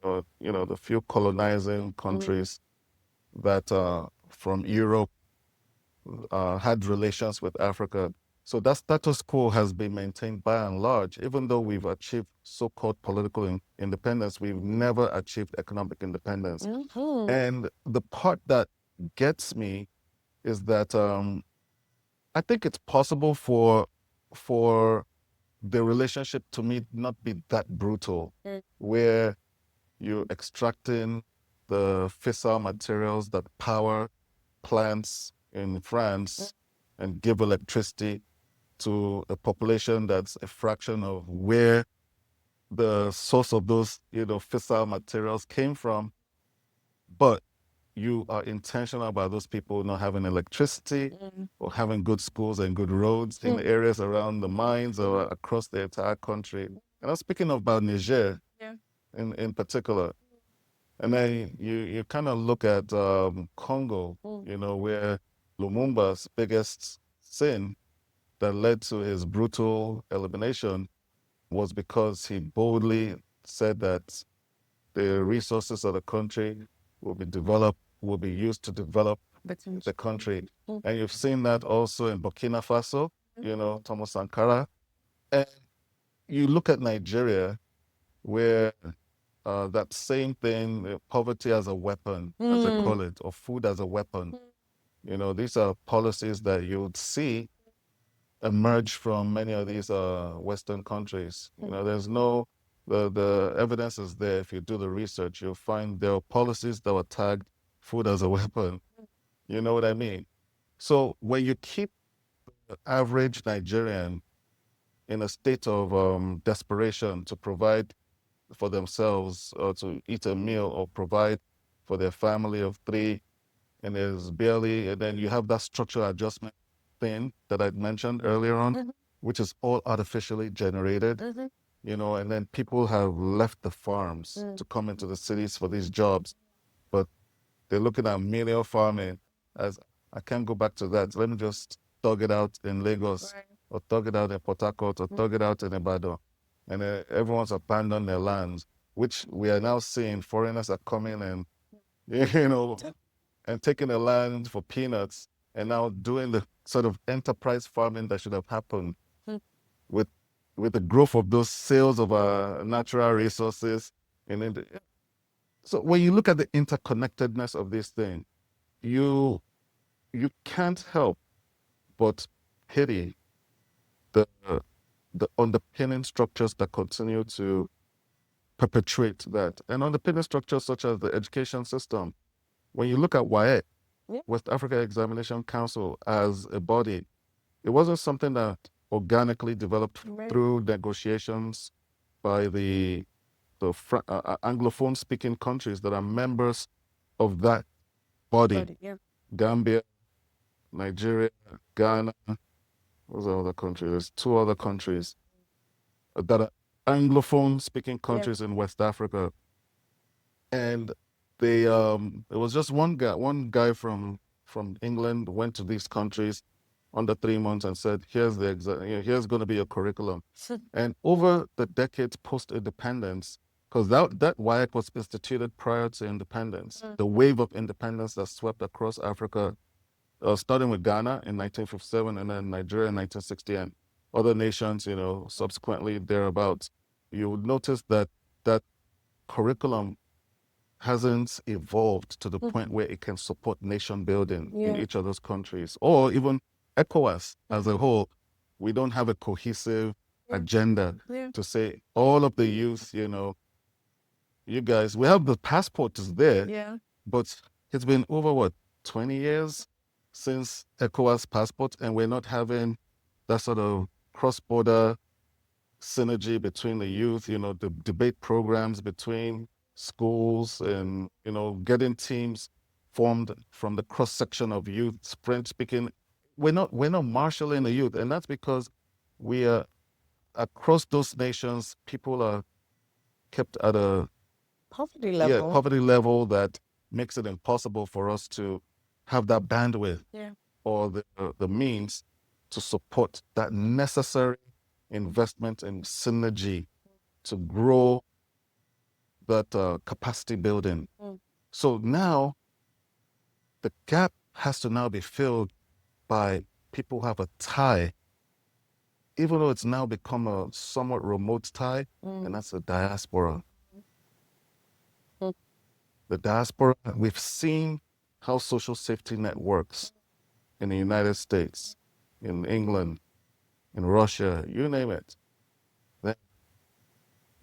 [SPEAKER 3] or, the few colonizing countries that from Europe had relations with Africa. So that status quo has been maintained by and large. Even though we've achieved so-called political independence, we've never achieved economic independence. And the part that gets me is that I think it's possible for the relationship to me not be that brutal, where you're extracting the fissile materials that power plants in France and give electricity to a population that's a fraction of where the source of those, fissile materials came from. But you are intentional about those people not having electricity or having good schools and good roads in the areas around the mines or across the entire country. And I'm speaking about Niger in particular. And then you kind of look at Congo, where Lumumba's biggest sin that led to his brutal elimination was because he boldly said that the resources of the country will be used to develop the country. And you've seen that also in Burkina Faso, Thomas Sankara. And you look at Nigeria, where that same thing, poverty as a weapon, as they call it, or food as a weapon. These are policies that you would see emerge from many of these Western countries. There's no, the evidence is there. If you do the research, you'll find there are policies that were tagged food as a weapon. You know what I mean? So when you keep the average Nigerian in a state of desperation to provide for themselves or to eat a meal or provide for their family of three, and then you have that structural adjustment thing that I mentioned earlier on, which is all artificially generated, and then people have left the farms to come into the cities for these jobs, but they're looking at menial farming as, I can't go back to that. Let me just thug it out in Lagos or thug it out in Port Harcourt or thug it out in Ibadan. And everyone's abandoned their lands, which we are now seeing foreigners are coming and, and taking the land for peanuts and now doing the sort of enterprise farming that should have happened with the growth of those sales of natural resources. So when you look at the interconnectedness of this thing, you can't help but pity the the underpinning structures that continue to perpetuate that, and underpinning structures such as the education system. When you look at WAEC, West Africa Examination Council, as a body, it wasn't something that organically developed through negotiations by the Anglophone speaking countries that are members of that body. Gambia, Nigeria, Ghana, those are other countries. There's two other countries that are Anglophone speaking countries in West Africa. And they it was just one guy from England went to these countries under 3 months and said, here's here's going to be a curriculum. And over the decades post-independence, because that WIAC was instituted prior to independence, the wave of independence that swept across Africa, starting with Ghana in 1957 and then Nigeria in 1960 and other nations, subsequently thereabouts, you would notice that that curriculum hasn't evolved to the point where it can support nation building in each of those countries, or even ECOWAS as a whole. We don't have a cohesive agenda to say all of the youth, you guys, we have the passport is there, but it's been over 20 years since ECOWAS passport, and we're not having that sort of cross-border synergy between the youth, the debate programs between schools and, getting teams formed from the cross-section of youth, French speaking. We're not marshalling the youth, and that's because we are across those nations, people are kept at a poverty level that makes it impossible for us to have that bandwidth or the means to support that necessary investment in synergy to grow that capacity building. So now the gap has to now be filled by people who have a tie, even though it's now become a somewhat remote tie, and that's the diaspora. The diaspora, we've seen how social safety net works in the United States, in England, in Russia, you name it. Then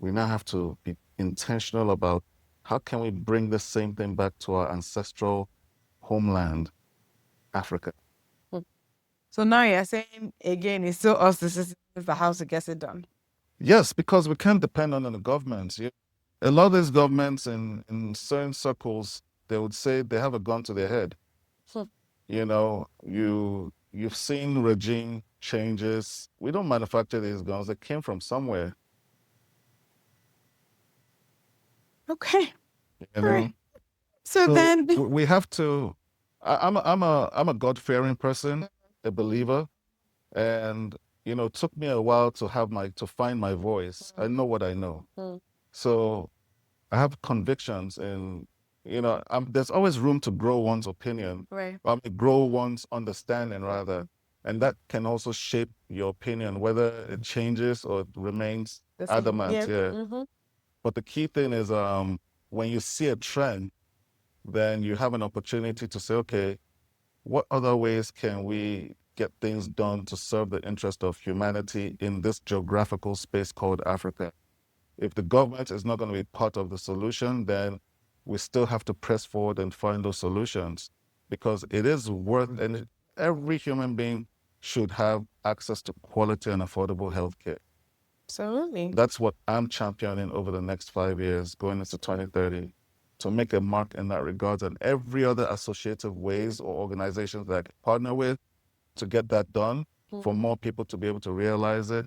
[SPEAKER 3] we now have to be intentional about how can we bring the same thing back to our ancestral homeland, Africa.
[SPEAKER 2] So now you're saying again, it's still us, the citizens, the house that gets it done.
[SPEAKER 3] Yes, because we can't depend on the governments. A lot of these governments in certain circles, they would say they have a gun to their head. You've seen regime changes. We don't manufacture these guns. They came from somewhere.
[SPEAKER 2] Okay.
[SPEAKER 3] You know?
[SPEAKER 2] Right. So then
[SPEAKER 3] we have to. I'm a God-fearing person, a believer, and it took me a while to find my voice. I know what I know. So I have convictions, and there's always room to grow one's opinion,
[SPEAKER 2] right.
[SPEAKER 3] Grow one's understanding rather, and that can also shape your opinion, whether it changes or it remains adamant. But the key thing is, when you see a trend, then you have an opportunity to say, okay, what other ways can we get things done to serve the interest of humanity in this geographical space called Africa? If the government is not going to be part of the solution, then we still have to press forward and find those solutions, because it is worth, and every human being should have access to quality and affordable healthcare.
[SPEAKER 2] Absolutely.
[SPEAKER 3] That's what I'm championing over the next 5 years, going into 2030, to make a mark in that regard, and every other associative ways or organizations that I can partner with to get that done, for more people to be able to realize it.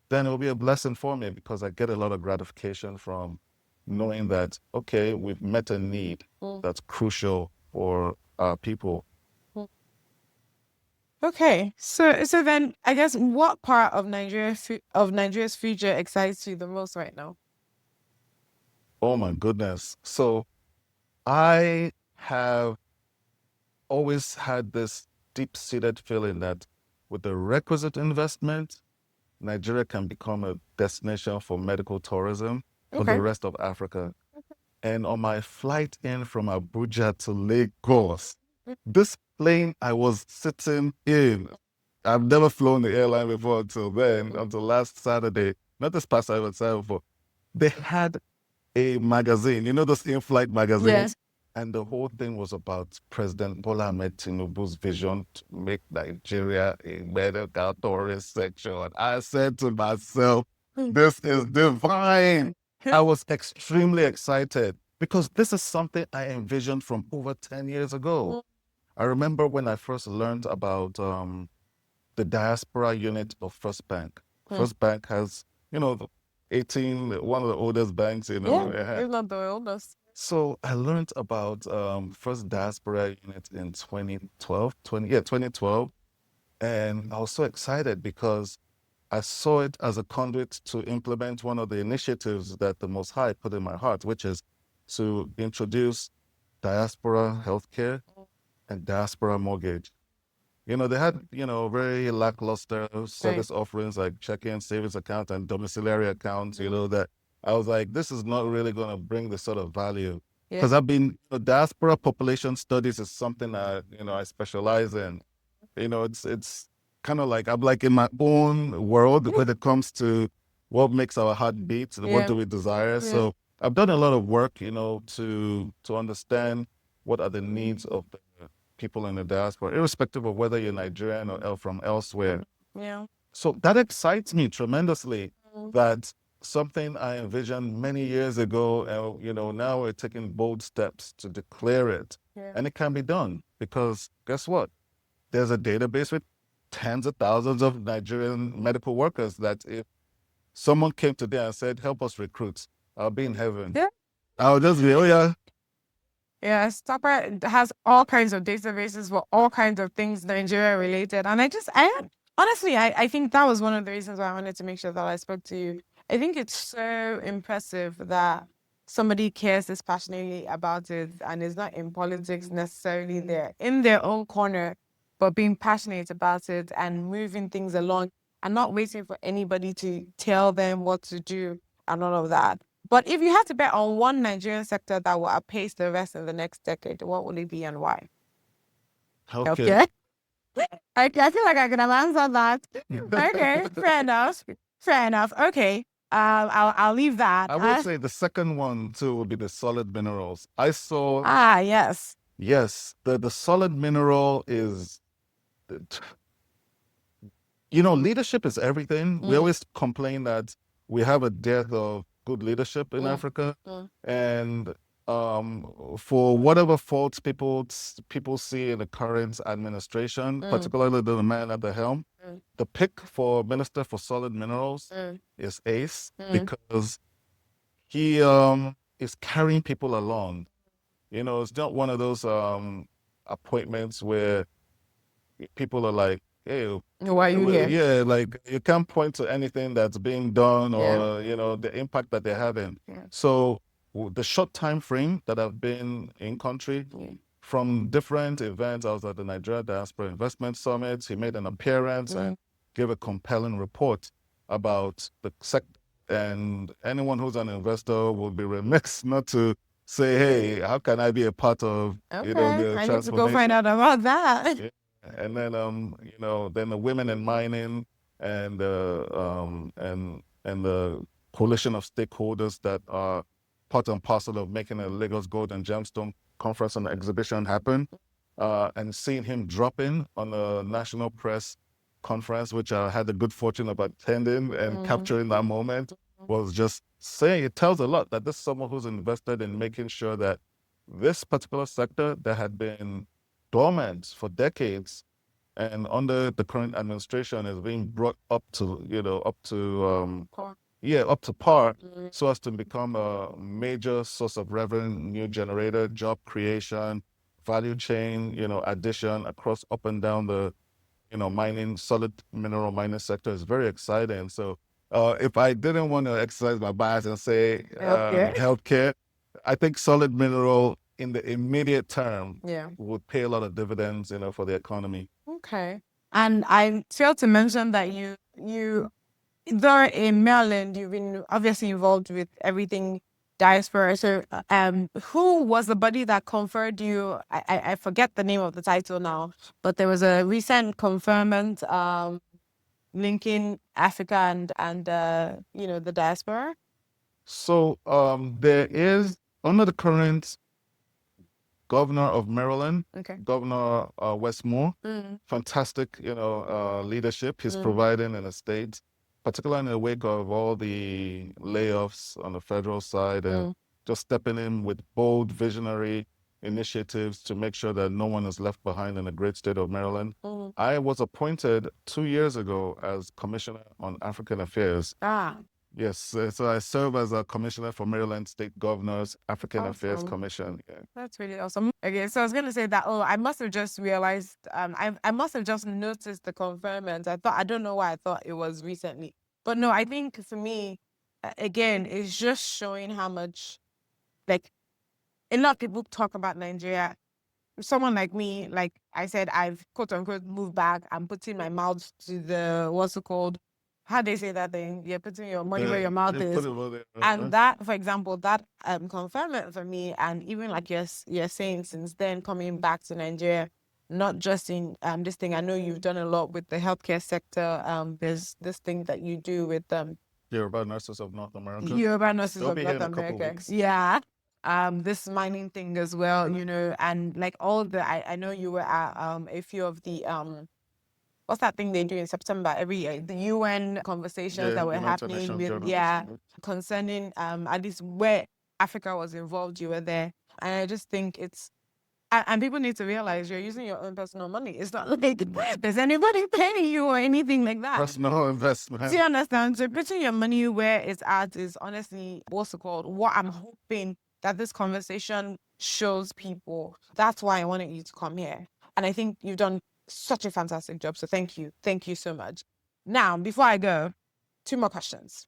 [SPEAKER 3] Then it will be a blessing for me, because I get a lot of gratification from knowing that, okay, we've met a need that's crucial for our people.
[SPEAKER 2] Okay, so then I guess what part of Nigeria's future excites you the most right now?
[SPEAKER 3] Oh my goodness. So I have always had this deep-seated feeling that with the requisite investment, Nigeria can become a destination for medical tourism for the rest of Africa. And on my flight in from Abuja to Lagos, this plane I was sitting in, I've never flown the airline before until then, until last Saturday, not this past Saturday, but Saturday before. They had a magazine, those in-flight magazines? And the whole thing was about President Bola Ahmed Tinubu's vision to make Nigeria a medical tourist section. I said to myself, this is divine. I was extremely excited, because this is something I envisioned from over 10 years ago. I remember when I first learned about the diaspora unit of First Bank. First Bank has, the 18, one of the oldest banks,
[SPEAKER 2] if not the oldest.
[SPEAKER 3] So I learned about first diaspora unit in 2012, and I was so excited because I saw it as a conduit to implement one of the initiatives that the Most High put in my heart, which is to introduce diaspora healthcare and diaspora mortgage. They had, very lackluster service offerings like checking, savings account, and domiciliary accounts, that I was like, this is not really going to bring the sort of value. Because I've been, diaspora population studies is something that, I specialize in. It's kind of like, I'm like in my own world when it comes to what makes our heart beat, what do we desire. So I've done a lot of work, to understand what are the needs of the people in the diaspora, irrespective of whether you're Nigerian or from elsewhere.
[SPEAKER 2] Yeah.
[SPEAKER 3] So that excites me tremendously. That something I envisioned many years ago, now we're taking bold steps to declare it.
[SPEAKER 2] Yeah.
[SPEAKER 3] And it can be done because guess what? There's a database with tens of thousands of Nigerian medical workers that if someone came today and said, help us recruit, I'll be in heaven.
[SPEAKER 2] Yeah.
[SPEAKER 3] I'll just be, oh yeah.
[SPEAKER 2] Yes, Tope has all kinds of databases for all kinds of things Nigeria related. And I think that was one of the reasons why I wanted to make sure that I spoke to you. I think it's so impressive that somebody cares this passionately about it and is not in politics necessarily. They're in their own corner, but being passionate about it and moving things along and not waiting for anybody to tell them what to do and all of that. But if you had to bet on one Nigerian sector that will outpace the rest in the next decade, what will it be and why?
[SPEAKER 3] Healthcare.
[SPEAKER 2] I feel like I can have answered that. Okay, fair enough. Fair enough. Okay. I'll leave that.
[SPEAKER 3] I would say the second one too would be the solid minerals. I saw.
[SPEAKER 2] Yes.
[SPEAKER 3] Yes, the solid mineral is, leadership is everything. We always complain that we have a dearth of good leadership in Africa, and for whatever faults people see in the current administration, particularly the man at the helm, the pick for Minister for Solid Minerals is Ace because he is carrying people along. It's not one of those appointments where people are like, hey,
[SPEAKER 2] why are you here?
[SPEAKER 3] Yeah, like you can't point to anything that's being done or, the impact that they're having.
[SPEAKER 2] Yeah.
[SPEAKER 3] So the short time frame that I've been in country from different events, I was at the Nigeria Diaspora Investment Summit. He made an appearance and gave a compelling report about the sector. And anyone who's an investor will be remiss not to say, hey, how can I be a part of, the
[SPEAKER 2] I need
[SPEAKER 3] transformation?
[SPEAKER 2] to go find out about that.
[SPEAKER 3] Yeah. And then, then the women in mining and the coalition of stakeholders that are part and parcel of making a Lagos Gold and Gemstone conference and exhibition happen, and seeing him drop in on a national press conference, which I had the good fortune of attending and capturing that moment, was just saying, it tells a lot that this is someone who's invested in making sure that this particular sector that had been dormant for decades and under the current administration is being brought up to par so as to become a major source of revenue generator, job creation, value chain, addition across up and down the mining, solid mineral mining sector is very exciting. So if I didn't want to exercise my bias and say healthcare, I think solid mineral in the immediate term would pay a lot of dividends, for the economy.
[SPEAKER 2] Okay. And I failed to mention that you though in Maryland, you've been obviously involved with everything diaspora. So who was the body that conferred you? I forget the name of the title now, but there was a recent conferment linking Africa and the diaspora.
[SPEAKER 3] So there is, under the current governor of Maryland, Governor Westmore, fantastic, leadership he's providing in the state, particularly in the wake of all the layoffs on the federal side, and just stepping in with bold, visionary initiatives to make sure that no one is left behind in the great state of Maryland. I was appointed 2 years ago as Commissioner on African Affairs. Yes, so I serve as a commissioner for Maryland State Governor's African Affairs Commission. Yeah.
[SPEAKER 2] That's really awesome. Okay, so I was gonna say that. I must have just realized. I must have just noticed the conferment. I don't know why I thought it was recently, but no. I think for me, again, it's just showing how much, like, a lot of people talk about Nigeria. Someone like me, like I said, I've quote unquote moved back. I'm putting my mouth to the what's it called? How they say that thing? You're putting your money where your mouth is. And that, for example, that confirmed it for me. And even like you're saying, since then coming back to Nigeria, not just in this thing. I know you've done a lot with the healthcare sector. There's this thing that you do with
[SPEAKER 3] Yoruba Nurses of North America.
[SPEAKER 2] Yoruba Nurses of North America. Yeah. this mining thing as well, you know, and like all the, I know you were at a few of the what's that thing they do in September every year? The UN conversations that were
[SPEAKER 3] United
[SPEAKER 2] happening
[SPEAKER 3] Nations
[SPEAKER 2] with,
[SPEAKER 3] Journalists.
[SPEAKER 2] concerning at least where Africa was involved, you were there. And I just think it's, and people need to realize you're using your own personal money. It's not like there's anybody paying you or anything like that.
[SPEAKER 3] Personal investment.
[SPEAKER 2] Do you understand? So putting your money where it's at is honestly, what's it called? What I'm hoping that this conversation shows people. That's why I wanted you to come here. And I think you've done such a fantastic job. So thank you. Thank you so much. Now, before I go, 2 more questions.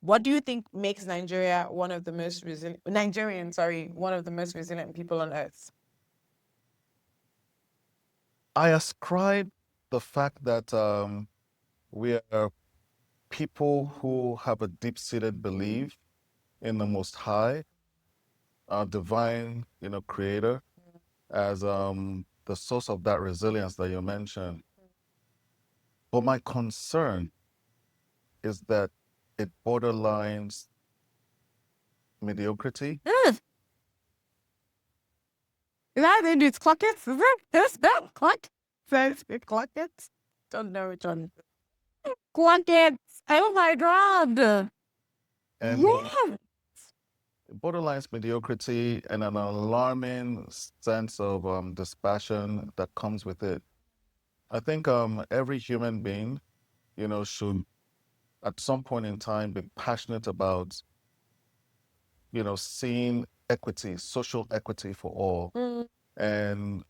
[SPEAKER 2] What do you think makes Nigeria one of the most resilient, Nigerian, sorry, one of the most resilient people on earth?
[SPEAKER 3] I ascribe the fact that we are people who have a deep-seated belief in the Most High, our divine, creator, as the source of that resilience that you mentioned. But my concern is that it borderlines mediocrity.
[SPEAKER 2] Is that they do? It's clock it? Is it? Is that clock? Says it clock it? Don't know which one. Clock it. Oh my God.
[SPEAKER 3] And
[SPEAKER 2] Yeah.
[SPEAKER 3] it borderlines mediocrity and an alarming sense of dispassion that comes with it. I think every human being, should at some point in time be passionate about, seeing equity, social equity for all, and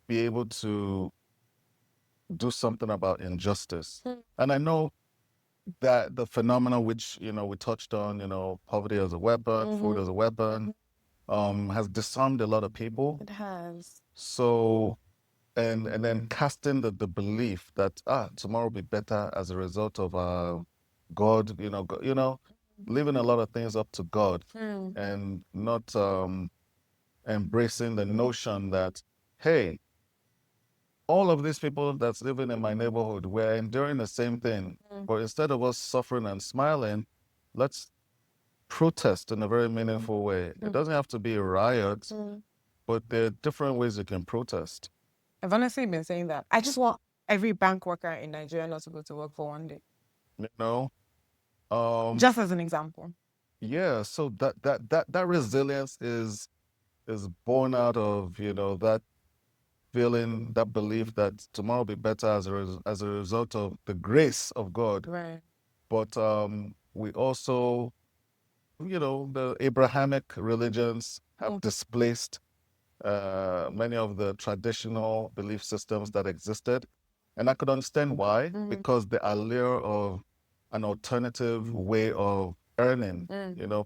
[SPEAKER 3] be able to do something about injustice. And I know that the phenomena which, we touched on, poverty as a weapon, food as a weapon, has disarmed a lot of people.
[SPEAKER 2] It has.
[SPEAKER 3] So, and then casting the belief that tomorrow will be better as a result of God, leaving a lot of things up to God, and not embracing the notion that, hey, all of these people that's living in my neighborhood, we're enduring the same thing. But instead of us suffering and smiling, let's protest in a very meaningful way. It doesn't have to be a riot, but there are different ways you can protest.
[SPEAKER 2] I've honestly been saying that. I just want every bank worker in Nigeria not to go to work for one day. Just as an example.
[SPEAKER 3] Yeah, so that resilience is born out of, that feeling, that belief that tomorrow will be better as a result of the grace of God.
[SPEAKER 2] Right.
[SPEAKER 3] But we also, the Abrahamic religions have displaced many of the traditional belief systems that existed. And I could understand why, because the allure of an alternative way of earning,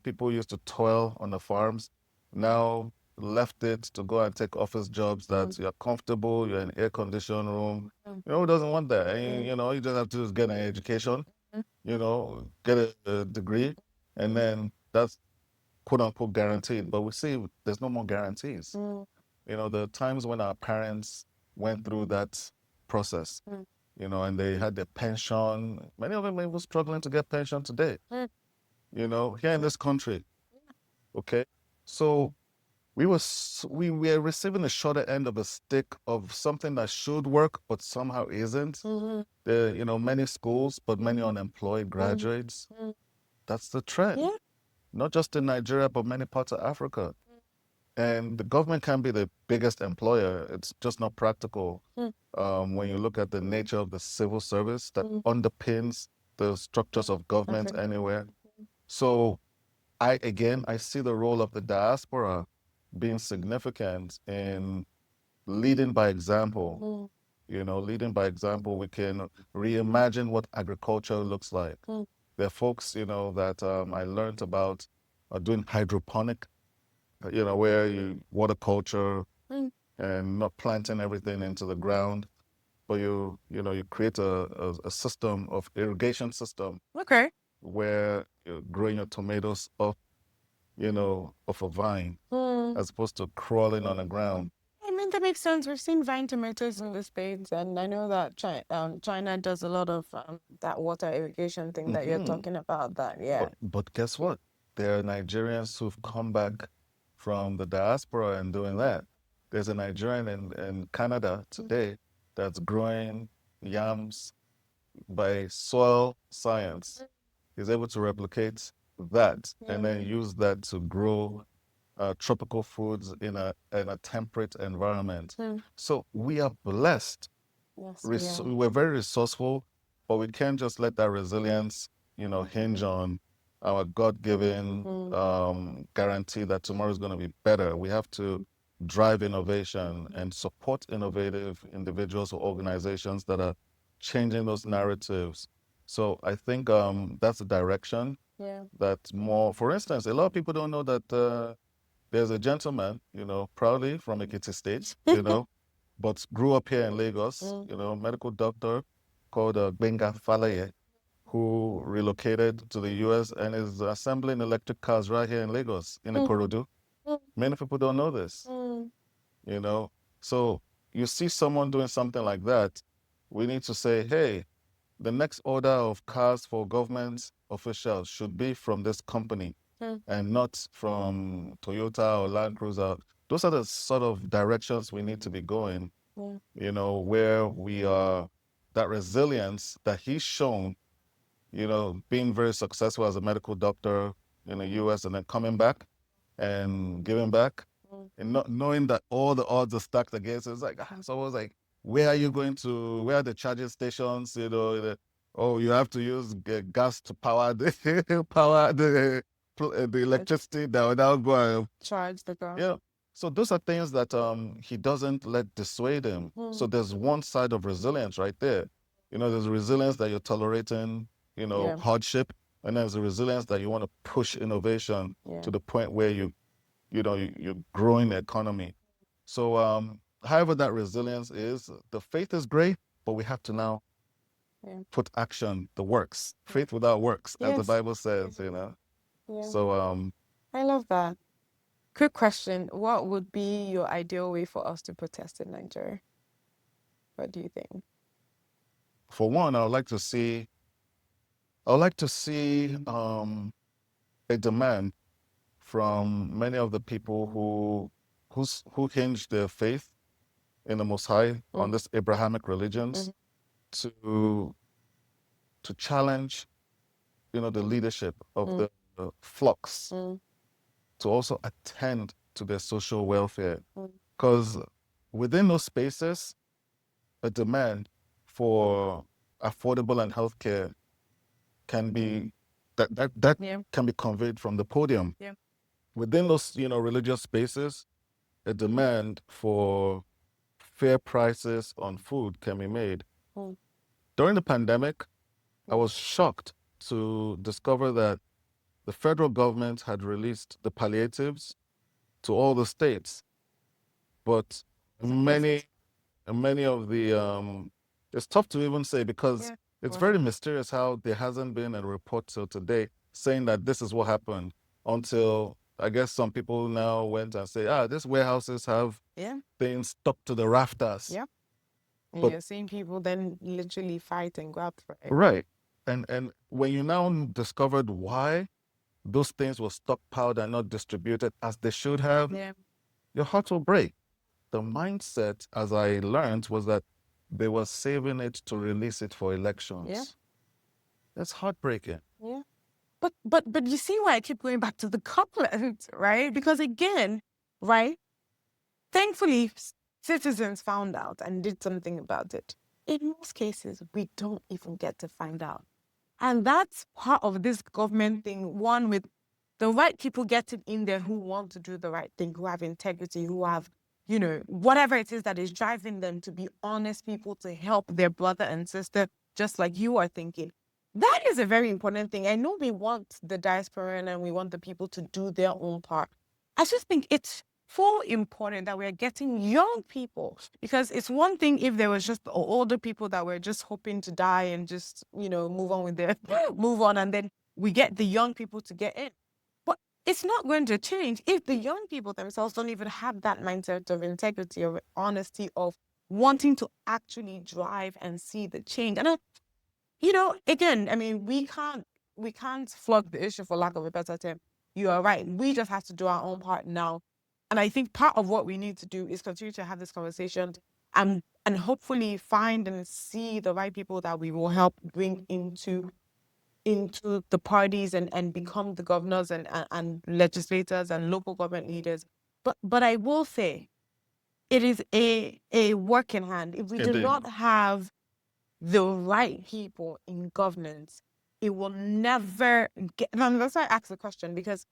[SPEAKER 3] people used to toil on the farms, now left it to go and take office jobs that you're comfortable, you're in air-conditioned room. Who doesn't want that? And, you just have to just get an education, get a degree, and then that's quote unquote guaranteed. But we see there's no more guarantees. The times when our parents went through that process, and they had their pension, many of them are even struggling to get pension today, here in this country. Okay. So we were receiving the shorter end of a stick of something that should work, but somehow isn't. There are, many schools, but many unemployed graduates. That's the trend.
[SPEAKER 2] Yeah.
[SPEAKER 3] Not just in Nigeria, but many parts of Africa. And the government can be the biggest employer. It's just not practical when you look at the nature of the civil service that underpins the structures of government anywhere. So I see the role of the diaspora being significant in leading by example. Leading by example, we can reimagine what agriculture looks like. There are folks, that I learned about doing hydroponic, where you water culture and not planting everything into the ground, but you create a system of irrigation system.
[SPEAKER 2] Okay.
[SPEAKER 3] Where you're growing your tomatoes up, off a vine, as opposed to crawling on the ground.
[SPEAKER 2] I mean, that makes sense. We've seen vine tomatoes in the States, and I know that China does a lot of that water irrigation thing that you're talking about. That, yeah.
[SPEAKER 3] But guess what? There are Nigerians who've come back from the diaspora and doing that. There's a Nigerian in Canada today that's growing yams by soil science. He's able to replicate that and then use that to grow tropical foods in a temperate environment. So we are blessed.
[SPEAKER 2] Yes,
[SPEAKER 3] We're very resourceful, but we can't just let that resilience, hinge on our God-given guarantee that tomorrow is going to be better. We have to drive innovation and support innovative individuals or organizations that are changing those narratives. So I think that's the direction that more, for instance, a lot of people don't know that there's a gentleman, proudly from Ekiti State, but grew up here in Lagos, medical doctor called Benga Falaye, who relocated to the US and is assembling electric cars right here in Lagos, in Ikorodu. Many people don't know this, So you see someone doing something like that, we need to say, hey, the next order of cars for government officials should be from this company and not from Toyota or Land Cruiser. Those are the sort of directions we need to be going, where we are, that resilience that he's shown, being very successful as a medical doctor in the US and then coming back and giving back and not knowing that all the odds are stacked against it. It's like, so I was like, where are the charging stations? Oh, you have to use gas to power the electricity that will now go and
[SPEAKER 2] charge the car.
[SPEAKER 3] yeah. So those are things that he doesn't let dissuade him. So there's one side of resilience right there. There's resilience that you're tolerating, hardship, and there's a resilience that you want to push innovation to the point where you're growing the economy. So however that resilience is, the faith is great, but we have to now put action, the works. Faith without works, as the Bible says, So
[SPEAKER 2] I love that. Quick question. What would be your ideal way for us to protest in Nigeria? What do you think?
[SPEAKER 3] For one, I would like to see a demand from many of the people who hinge their faith in the Most High on this Abrahamic religions to challenge, the leadership of the flocks to also attend to their social welfare. Because within those spaces, a demand for affordable and healthcare can be that can be conveyed from the podium. Within those, religious spaces, a demand for fair prices on food can be made. During the pandemic, I was shocked to discover that the federal government had released the palliatives to all the states, but many of the it's tough to even say because it's very mysterious how there hasn't been a report till today saying that this is what happened until I guess some people now went and say, these warehouses have things stuck to the rafters.
[SPEAKER 2] Yeah. And
[SPEAKER 3] But
[SPEAKER 2] you're seeing people then literally fight and grab for it.
[SPEAKER 3] right. And when you now discovered why those things were stockpiled and not distributed as they should have, your heart will break. The mindset, as I learned, was that they were saving it to release it for elections. That's heartbreaking.
[SPEAKER 2] But you see why I keep going back to the government, right? Because again, right? Thankfully, citizens found out and did something about it. In most cases, we don't even get to find out. And that's part of this government thing, one with the right people getting in there who want to do the right thing, who have integrity, who have, whatever it is that is driving them to be honest people, to help their brother and sister, just like you are thinking. That is a very important thing. I know we want the diaspora and we want the people to do their own part. I just think it's so important that we're getting young people, because it's one thing if there was just older people that were just hoping to die and just, move on, and then we get the young people to get in. But it's not going to change if the young people themselves don't even have that mindset of integrity, of honesty, of wanting to actually drive and see the change. And again, I mean, we can't flog the issue, for lack of a better term. You are right. We just have to do our own part now And I think part of what we need to do is continue to have this conversation and hopefully find and see the right people that we will help bring into the parties and become the governors and legislators and local government leaders. But I will say it is a work in hand. If we do
[SPEAKER 3] Indeed.
[SPEAKER 2] not have the right people in governance, it will never get. And that's why I asked the question, because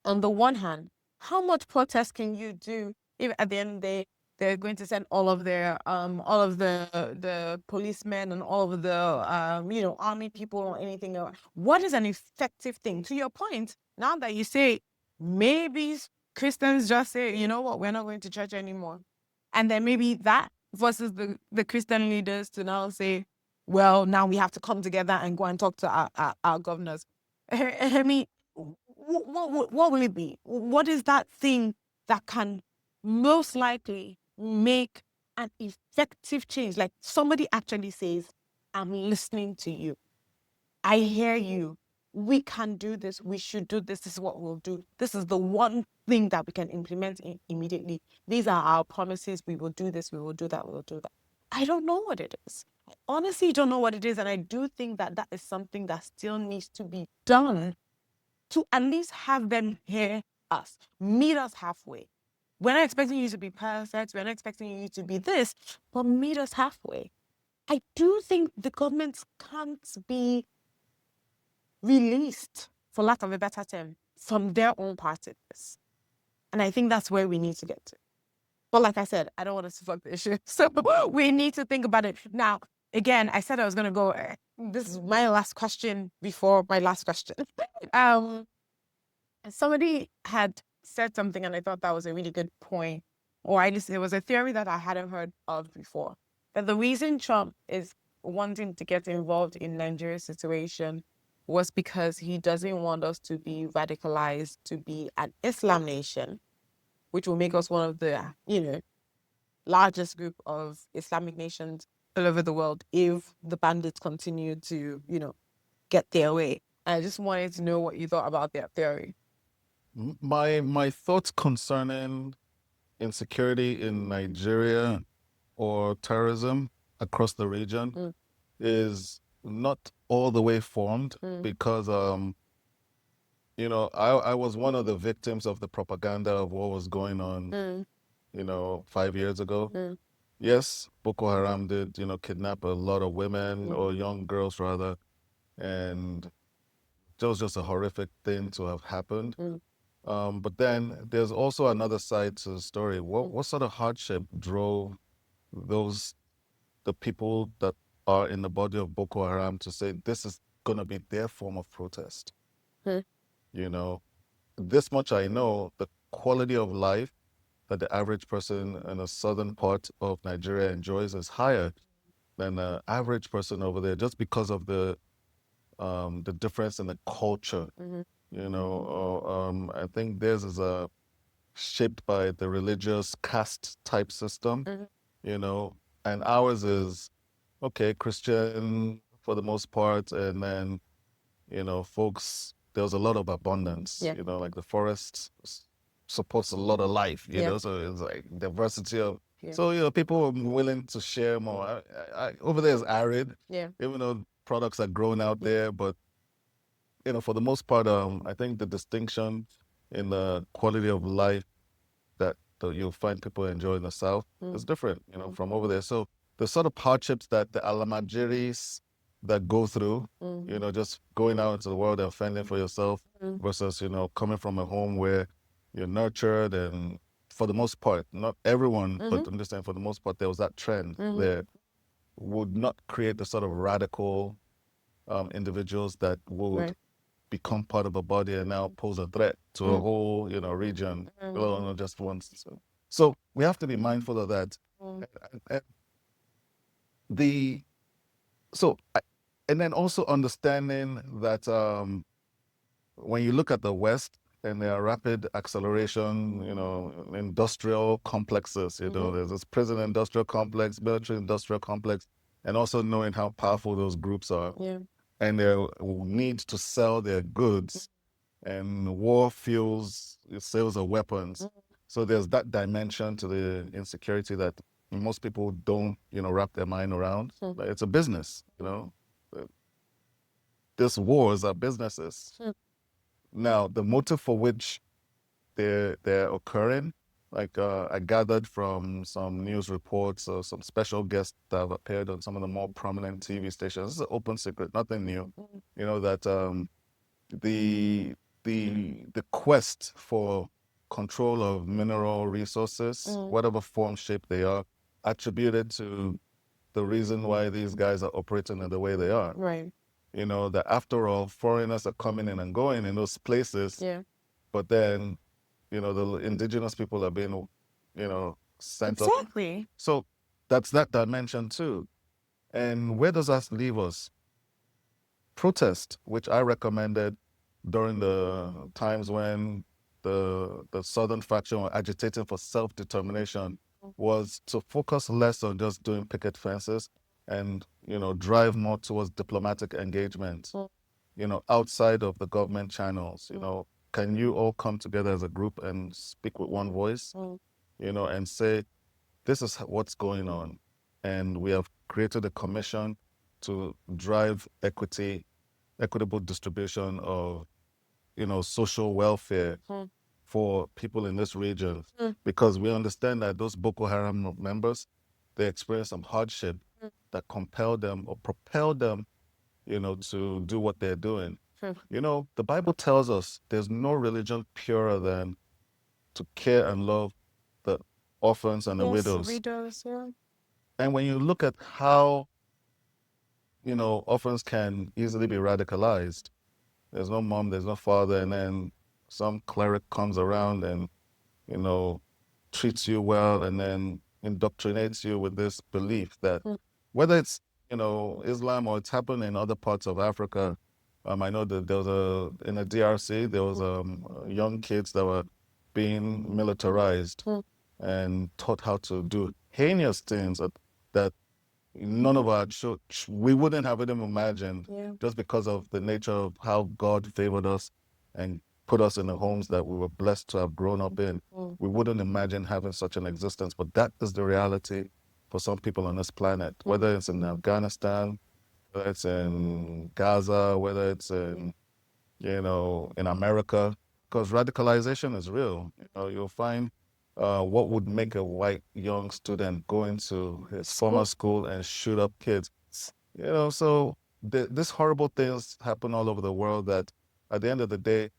[SPEAKER 2] on the one hand, how much protest can you do if at the end of the day they're going to send all of the policemen and all of the army people or anything else? What is an effective thing? To your point, now that you say maybe Christians just say, you know what, we're not going to church anymore. And then maybe that versus the Christian leaders to now say, well, now we have to come together and go and talk to our governors. I mean, what will it be? What is that thing that can most likely make an effective change? Like somebody actually says, I'm listening to you. I hear you. We can do this. We should do this. This is what we'll do. This is the one thing that we can implement immediately. These are our promises. We will do this. We will do that. We will do that. I don't know what it is. I honestly don't know what it is. And I do think that that is something that still needs to be done to at least have them hear us, meet us halfway. We're not expecting you to be perfect. We're not expecting you to be this, but meet us halfway. I do think the government can't be released, for lack of a better term, from their own part of this. And I think that's where we need to get to. But like I said, I don't want to fuck the issue. So we need to think about it. Now, again, I said I was going to go, this is my last question before my last question. Somebody had said something and I thought that was a really good point, or at least it was a theory that I hadn't heard of before, that the reason Trump is wanting to get involved in Nigeria's situation was because he doesn't want us to be radicalized to be an Islam nation, which will make us one of the, largest group of Islamic nations all over the world if the bandits continue to, get their way. I just wanted to know what you thought about that theory.
[SPEAKER 3] My thoughts concerning insecurity in Nigeria or terrorism across the region is not all the way formed because I was one of the victims of the propaganda of what was going on 5 years ago. Yes, Boko Haram did kidnap a lot of women or young girls rather, and it was just a horrific thing to have happened. But then there's also another side to the story. What sort of hardship drove the people that are in the body of Boko Haram to say this is going to be their form of protest? This much I know, the quality of life that the average person in a southern part of Nigeria enjoys is higher than the average person over there, just because of the difference in the culture. I think theirs is shaped by the religious caste type system, and ours is, okay, Christian for the most part, and then, folks, there's a lot of abundance, like the forest supports a lot of life, so it's like diversity of, so, people are willing to share more. Over there is arid, even though products are grown out there, but for the most part, I think the distinction in the quality of life that you'll find people enjoy in the South is different, from over there. So the sort of hardships that the Alamajiris that go through, just going out into the world and fending for yourself versus, coming from a home where you're nurtured, and for the most part, not everyone, but I'm just saying for the most part, there was that trend there, would not create the sort of radical individuals that would become part of a body and now pose a threat to a whole, region, not just once. So we have to be mindful of that. And then also understanding that when you look at the West and their rapid acceleration, industrial complexes, there's this prison industrial complex, military industrial complex, and also knowing how powerful those groups are. And their need to sell their goods, and war fuels sales of weapons. So there's that dimension to the insecurity that most people don't, wrap their mind around. Like, it's a business, These wars are businesses. Now, the motive for which they're occurring, like I gathered from some news reports or some special guests that have appeared on some of the more prominent TV stations. This is an open secret, nothing new. That the the quest for control of mineral resources, whatever form, shape they are, attributed to the reason why these guys are operating in the way they are.
[SPEAKER 2] Right.
[SPEAKER 3] That after all, foreigners are coming in and going in those places,
[SPEAKER 2] Yeah.
[SPEAKER 3] but then, the indigenous people are being, sent up.
[SPEAKER 2] Exactly.
[SPEAKER 3] So that's that dimension too. And where does that leave us? Protest, which I recommended during the times when the southern faction were agitating for self-determination, was to focus less on just doing picket fences and, drive more towards diplomatic engagement, outside of the government channels. Can you all come together as a group and speak with one voice, and say, this is what's going on. And we have created a commission to drive equitable distribution of, social welfare for people in this region, because we understand that those Boko Haram members, they experience some hardship that compelled them or propelled them, to do what they're doing. The Bible tells us there's no religion purer than to care and love the orphans and the widows.
[SPEAKER 2] Widows, yeah.
[SPEAKER 3] And when you look at how, orphans can easily be radicalized, there's no mom, there's no father, and then some cleric comes around and, treats you well and then indoctrinates you with this belief that whether it's, Islam or it's happened in other parts of Africa. I know that there was in the DRC, there was young kids that were being militarized and taught how to do heinous things that none of our we wouldn't have even imagined, just because of the nature of how God favored us and put us in the homes that we were blessed to have grown up in. We wouldn't imagine having such an existence, but that is the reality for some people on this planet, whether it's in Afghanistan, whether it's in Gaza, whether it's in, in America, because radicalization is real. You'll find what would make a white young student go into his former school and shoot up kids. So these horrible things happen all over the world that at the end of the day,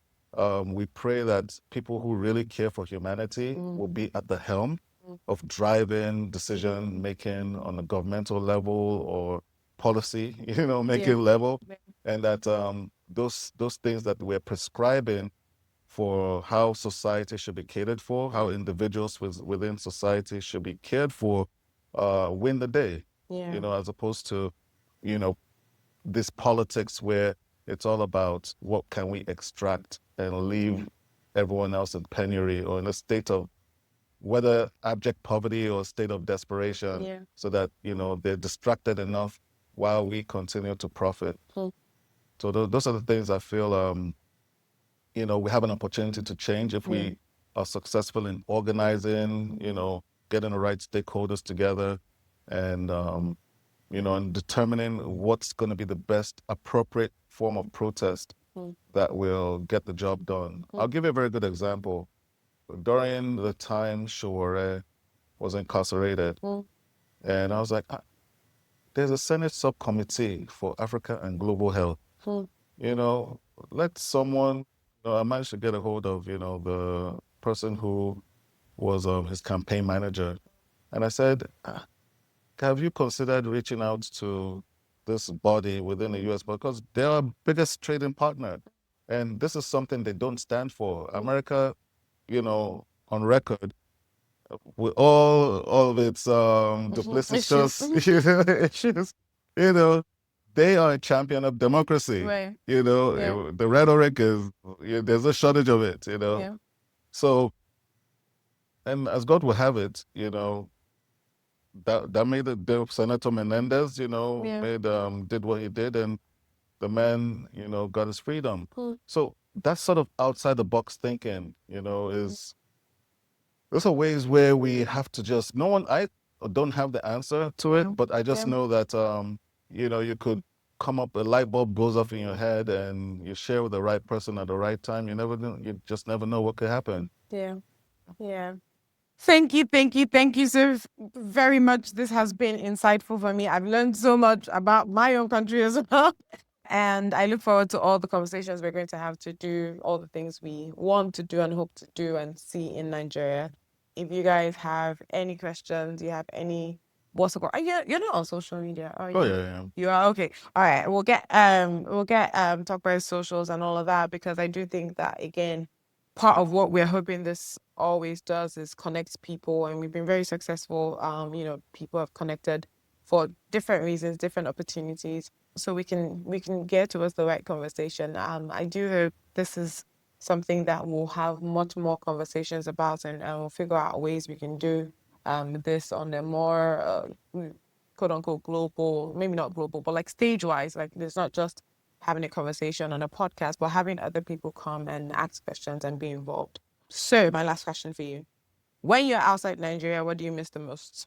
[SPEAKER 3] we pray that people who really care for humanity will be at the helm of driving decision making on a governmental level or policy, making level, and that those things that we're prescribing for how society should be catered for, how individuals within society should be cared for, win the day. As opposed to, this politics where it's all about what can we extract and leave everyone else in penury or in a state of whether abject poverty or state of desperation, so that, they're distracted enough while we continue to profit. So those are the things I feel, we have an opportunity to change if we are successful in organizing, getting the right stakeholders together and, and determining what's going to be the best appropriate form of protest that will get the job done. I'll give you a very good example. During the time Sowore was incarcerated, and I was like, there's a Senate subcommittee for Africa and global health. Let someone, I managed to get a hold of, the person who was his campaign manager. And I said, have you considered reaching out to this body within the US? Because they're our biggest trading partner. And this is something they don't stand for. America, on record, with all of its duplicitous issues, they are a champion of democracy.
[SPEAKER 2] Right.
[SPEAKER 3] The rhetoric is, there's a shortage of it, So, and as God will have it, that made Senator Menendez, did what he did, and the man, got his freedom. So that's sort of outside the box thinking, is those are ways where we have to just, I don't have the answer to it, but I just know that, you could come up, a light bulb goes off in your head and you share with the right person at the right time. You just never know what could happen.
[SPEAKER 2] Yeah. Yeah. Thank you so very much. This has been insightful for me. I've learned so much about my own country as well. And I look forward to all the conversations we're going to have to do, all the things we want to do and hope to do and see in Nigeria. If you guys have any questions, you have any what's it called? You're not on social media, are you?
[SPEAKER 3] Oh, yeah.
[SPEAKER 2] You are okay. All right. We'll get talk about socials and all of that, because I do think that, again, part of what we're hoping this always does is connect people, and we've been very successful. People have connected for different reasons, different opportunities, so we can get towards the right conversation. I do hope this is something that we'll have much more conversations about, and we'll figure out ways we can do this on a more quote unquote global, maybe not global, but like stage wise. Like, it's not just having a conversation on a podcast, but having other people come and ask questions and be involved. So, my last question for you: when you're outside Nigeria, what do you miss the most?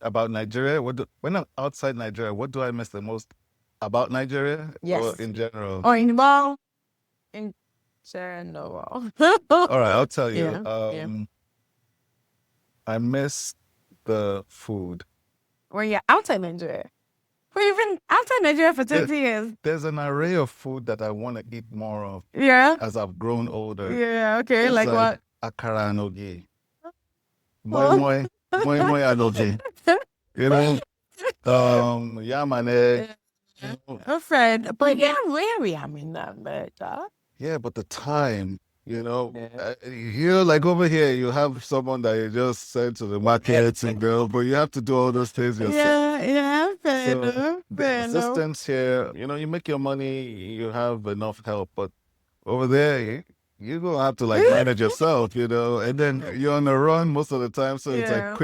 [SPEAKER 3] About Nigeria, when I'm outside Nigeria, what do I miss the most about Nigeria, or
[SPEAKER 2] Yes.
[SPEAKER 3] in general?
[SPEAKER 2] Or in general.
[SPEAKER 3] All right, I'll tell you.
[SPEAKER 2] Yeah.
[SPEAKER 3] I miss the food.
[SPEAKER 2] When you're outside Nigeria. We've been outside Nigeria for 20 years.
[SPEAKER 3] There's an array of food that I want to eat more of
[SPEAKER 2] Yeah.
[SPEAKER 3] as I've grown older.
[SPEAKER 2] Yeah. Okay.
[SPEAKER 3] It's
[SPEAKER 2] Like what?
[SPEAKER 3] akara and ogi, moi and ogi. Yam and egg.
[SPEAKER 2] A friend, but yeah, where we am in America.
[SPEAKER 3] Yeah, but the time, here, like over here, you have someone that you just send to the markets and go, but you have to do all those things yourself.
[SPEAKER 2] Yeah, fair
[SPEAKER 3] So
[SPEAKER 2] enough.
[SPEAKER 3] the
[SPEAKER 2] Fair enough.
[SPEAKER 3] assistance here, you make your money, you have enough help, but over there, you're gonna have to like manage yourself, and then you're on the run most of the time, so it's like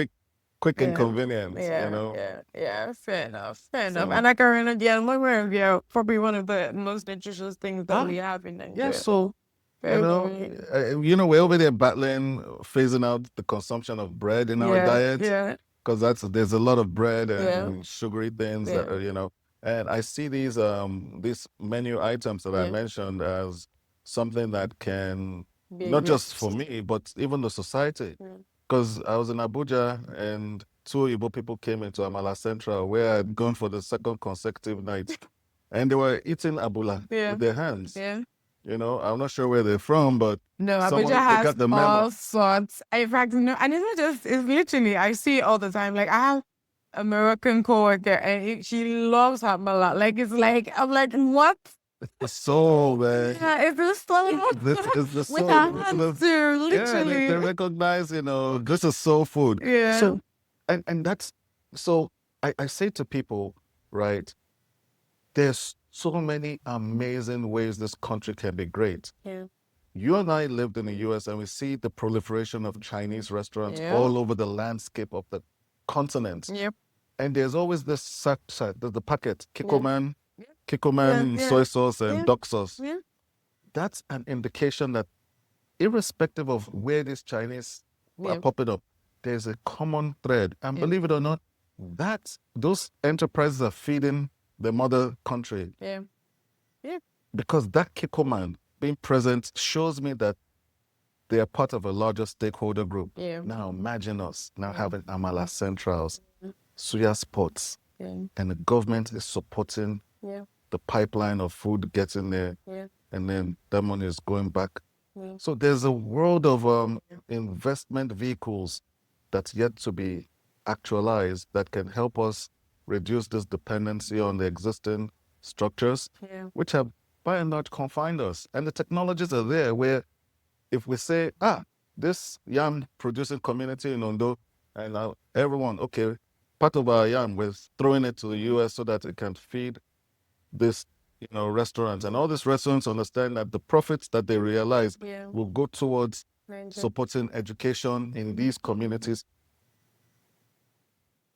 [SPEAKER 3] quick and convenient,
[SPEAKER 2] Yeah, fair enough. Fair enough.
[SPEAKER 3] So-
[SPEAKER 2] And I can remember, yeah, probably one of the most nutritious things that
[SPEAKER 3] Huh?
[SPEAKER 2] we have in Nigeria.
[SPEAKER 3] Yeah, so
[SPEAKER 2] Very
[SPEAKER 3] we're over there battling, phasing out the consumption of bread in our diet,
[SPEAKER 2] Yeah.
[SPEAKER 3] because there's a lot of bread and sugary things that and I see these menu items that I mentioned as something that can not just for me, but even the society. Because I was in Abuja and two Igbo people came into Amala Central, where I'd gone for the second consecutive night, and they were eating abula with their hands.
[SPEAKER 2] Yeah.
[SPEAKER 3] I'm not sure where they're from, but
[SPEAKER 2] No,
[SPEAKER 3] someone-
[SPEAKER 2] Abuja
[SPEAKER 3] they
[SPEAKER 2] has
[SPEAKER 3] got the memo.
[SPEAKER 2] all sorts. In fact, no, and it's not just, it's literally, I see it all the time. Like, I have a Moroccan coworker, and she loves her mala. Like, it's like, I'm like, what?
[SPEAKER 3] The soul, man.
[SPEAKER 2] Yeah, it's the soul.
[SPEAKER 3] This is the
[SPEAKER 2] With
[SPEAKER 3] soul.
[SPEAKER 2] our
[SPEAKER 3] This is
[SPEAKER 2] hands
[SPEAKER 3] the-
[SPEAKER 2] too,
[SPEAKER 3] Yeah,
[SPEAKER 2] literally.
[SPEAKER 3] they recognize, this is soul food.
[SPEAKER 2] Yeah.
[SPEAKER 3] So, and that's, so I say to people, right, there's so many amazing ways this country can be great.
[SPEAKER 2] Yeah.
[SPEAKER 3] You and I lived in the US, and we see the proliferation of Chinese restaurants
[SPEAKER 2] Yeah.
[SPEAKER 3] all over the landscape of the continent.
[SPEAKER 2] Yep.
[SPEAKER 3] And there's always this the packet,
[SPEAKER 2] Yeah.
[SPEAKER 3] Kikoman
[SPEAKER 2] Yeah.
[SPEAKER 3] soy sauce and
[SPEAKER 2] Yeah.
[SPEAKER 3] duck sauce.
[SPEAKER 2] Yeah.
[SPEAKER 3] That's an indication that irrespective of where these Chinese are popping up, there's a common thread. And believe it or not, those enterprises are feeding the mother country.
[SPEAKER 2] Yeah. Yeah.
[SPEAKER 3] Because that Kikoman being present shows me that they are part of a larger stakeholder group.
[SPEAKER 2] Yeah.
[SPEAKER 3] Now imagine us now having Amala Centrals, Suya Spots,
[SPEAKER 2] Yeah.
[SPEAKER 3] and the government is supporting
[SPEAKER 2] Yeah.
[SPEAKER 3] the pipeline of food getting there,
[SPEAKER 2] Yeah.
[SPEAKER 3] and then that money is going back.
[SPEAKER 2] Yeah.
[SPEAKER 3] So there's a world of investment vehicles that's yet to be actualized that can help us reduce this dependency on the existing structures,
[SPEAKER 2] Yeah.
[SPEAKER 3] which have by and large confined us. And the technologies are there where if we say, this yam producing community in Ondo, and now everyone, okay, part of our yam, we're throwing it to the US so that it can feed this, restaurants. And all these restaurants understand that the profits that they realize
[SPEAKER 2] Yeah.
[SPEAKER 3] will go towards
[SPEAKER 2] Nigeria.
[SPEAKER 3] supporting education in these communities.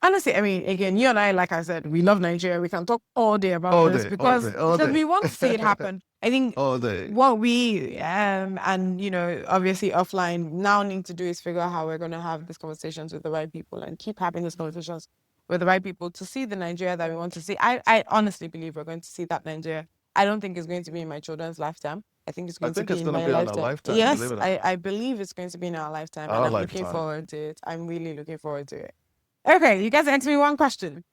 [SPEAKER 2] honestly, I mean, again, you and I, like I said, we love Nigeria. We can talk all day about
[SPEAKER 3] All
[SPEAKER 2] this
[SPEAKER 3] day, all day, all
[SPEAKER 2] because
[SPEAKER 3] day.
[SPEAKER 2] we want to see it happen. I think
[SPEAKER 3] All day.
[SPEAKER 2] what we and you know, obviously offline now need to do is figure out how we're going to have these conversations with the right people and keep having these conversations with the right people to see the Nigeria that we want to see. I honestly believe we're going to see that Nigeria. I don't think it's going to be in my children's lifetime. I think it's
[SPEAKER 3] I
[SPEAKER 2] going to
[SPEAKER 3] think
[SPEAKER 2] be
[SPEAKER 3] it's
[SPEAKER 2] in
[SPEAKER 3] going to
[SPEAKER 2] my
[SPEAKER 3] be on a
[SPEAKER 2] lifetime.
[SPEAKER 3] lifetime, believe
[SPEAKER 2] Yes,
[SPEAKER 3] it or not.
[SPEAKER 2] I believe it's going to be in our lifetime, and
[SPEAKER 3] Our
[SPEAKER 2] I'm looking
[SPEAKER 3] lifetime.
[SPEAKER 2] forward to it. I'm really looking forward to it. Okay, you guys answer me one question.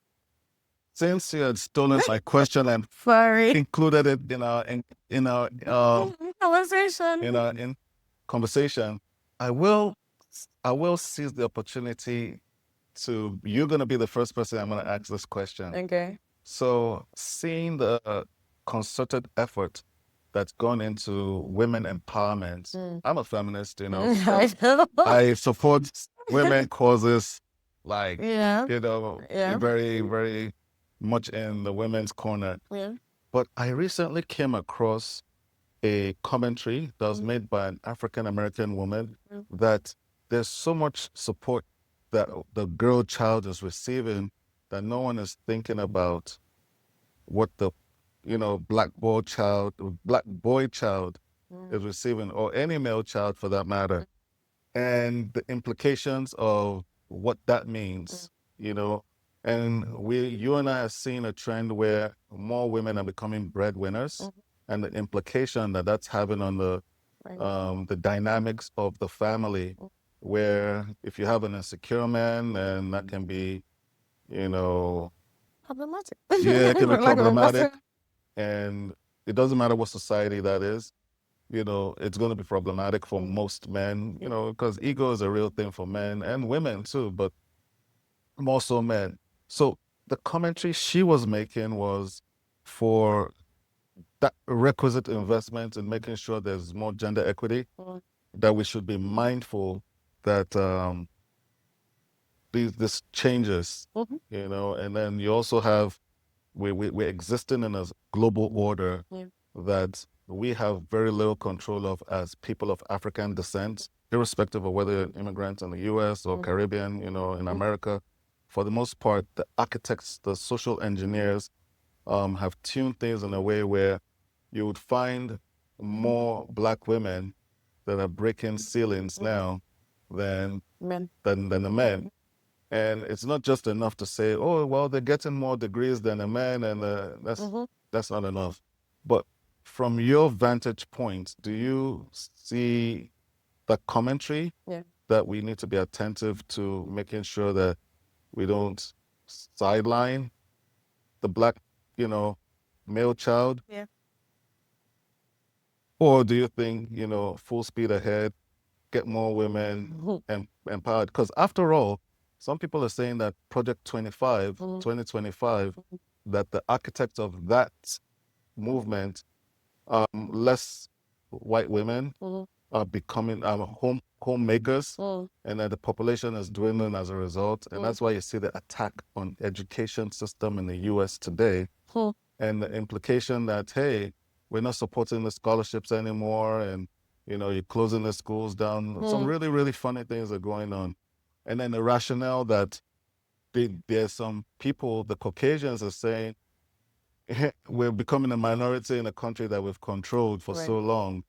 [SPEAKER 3] Since you had stolen my question and
[SPEAKER 2] Sorry.
[SPEAKER 3] included it in our
[SPEAKER 2] Conversation.
[SPEAKER 3] in conversation, I will seize the opportunity to. You're going to be the first person I'm going to ask this question.
[SPEAKER 2] Okay.
[SPEAKER 3] So, seeing the concerted effort that's gone into women empowerment, I'm a feminist, you know.
[SPEAKER 2] I know.
[SPEAKER 3] I support women causes, like,
[SPEAKER 2] Yeah.
[SPEAKER 3] you know,
[SPEAKER 2] Yeah.
[SPEAKER 3] very, very much in the women's corner.
[SPEAKER 2] Yeah.
[SPEAKER 3] But I recently came across a commentary that was made by an African American woman that there's so much support that the girl child is receiving that no one is thinking about what the black boy child is receiving, or any male child for that matter, and the implications of what that means, you know. And you and I have seen a trend where more women are becoming breadwinners, and the implication that that's having on the dynamics of the family, where if you have an insecure man, then that can be,
[SPEAKER 2] Problematic.
[SPEAKER 3] yeah, it can be
[SPEAKER 2] For lack of a
[SPEAKER 3] problematic.
[SPEAKER 2] better-
[SPEAKER 3] And it doesn't matter what society that is, it's going to be problematic for most men, because ego is a real thing for men and women too, but more so men. So the commentary she was making was for that requisite investment in making sure there's more gender equity, that we should be mindful that this changes, and then you also have, we're existing in a global order that we have very little control of as people of African descent, irrespective of whether you're an immigrant in the US or Caribbean, in America. For the most part, the architects, the social engineers, have tuned things in a way where you would find more Black women that are breaking ceilings now than the men. And it's not just enough to say, oh, well, they're getting more degrees than a man, and that's not enough. But from your vantage point, do you see the commentary that we need to be attentive to, making sure that we don't sideline the Black, male child?
[SPEAKER 2] Yeah.
[SPEAKER 3] Or do you think, full speed ahead, get more women empowered? Because after all, some people are saying that Project 2025, that the architect of that movement, less white women are becoming homemakers, and that the population is dwindling as a result. And that's why you see the attack on education system in the US today, and the implication that, hey, we're not supporting the scholarships anymore, and you're closing the schools down. Some really, really funny things are going on. And then the rationale that there's some people, the Caucasians, are saying, we're becoming a minority in a country that we've controlled for so long.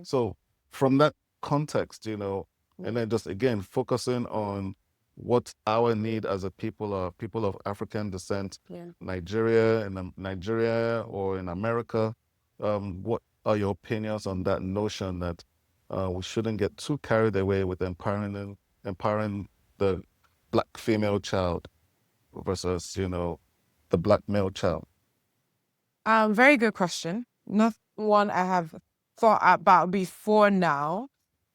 [SPEAKER 3] So from that context, and then just again focusing on what our need as a people are, people of African descent, Nigeria or in America. What are your opinions on that notion that we shouldn't get too carried away with empowering the Black female child versus, the Black male child?
[SPEAKER 2] Very good question. Not one I have thought about before now.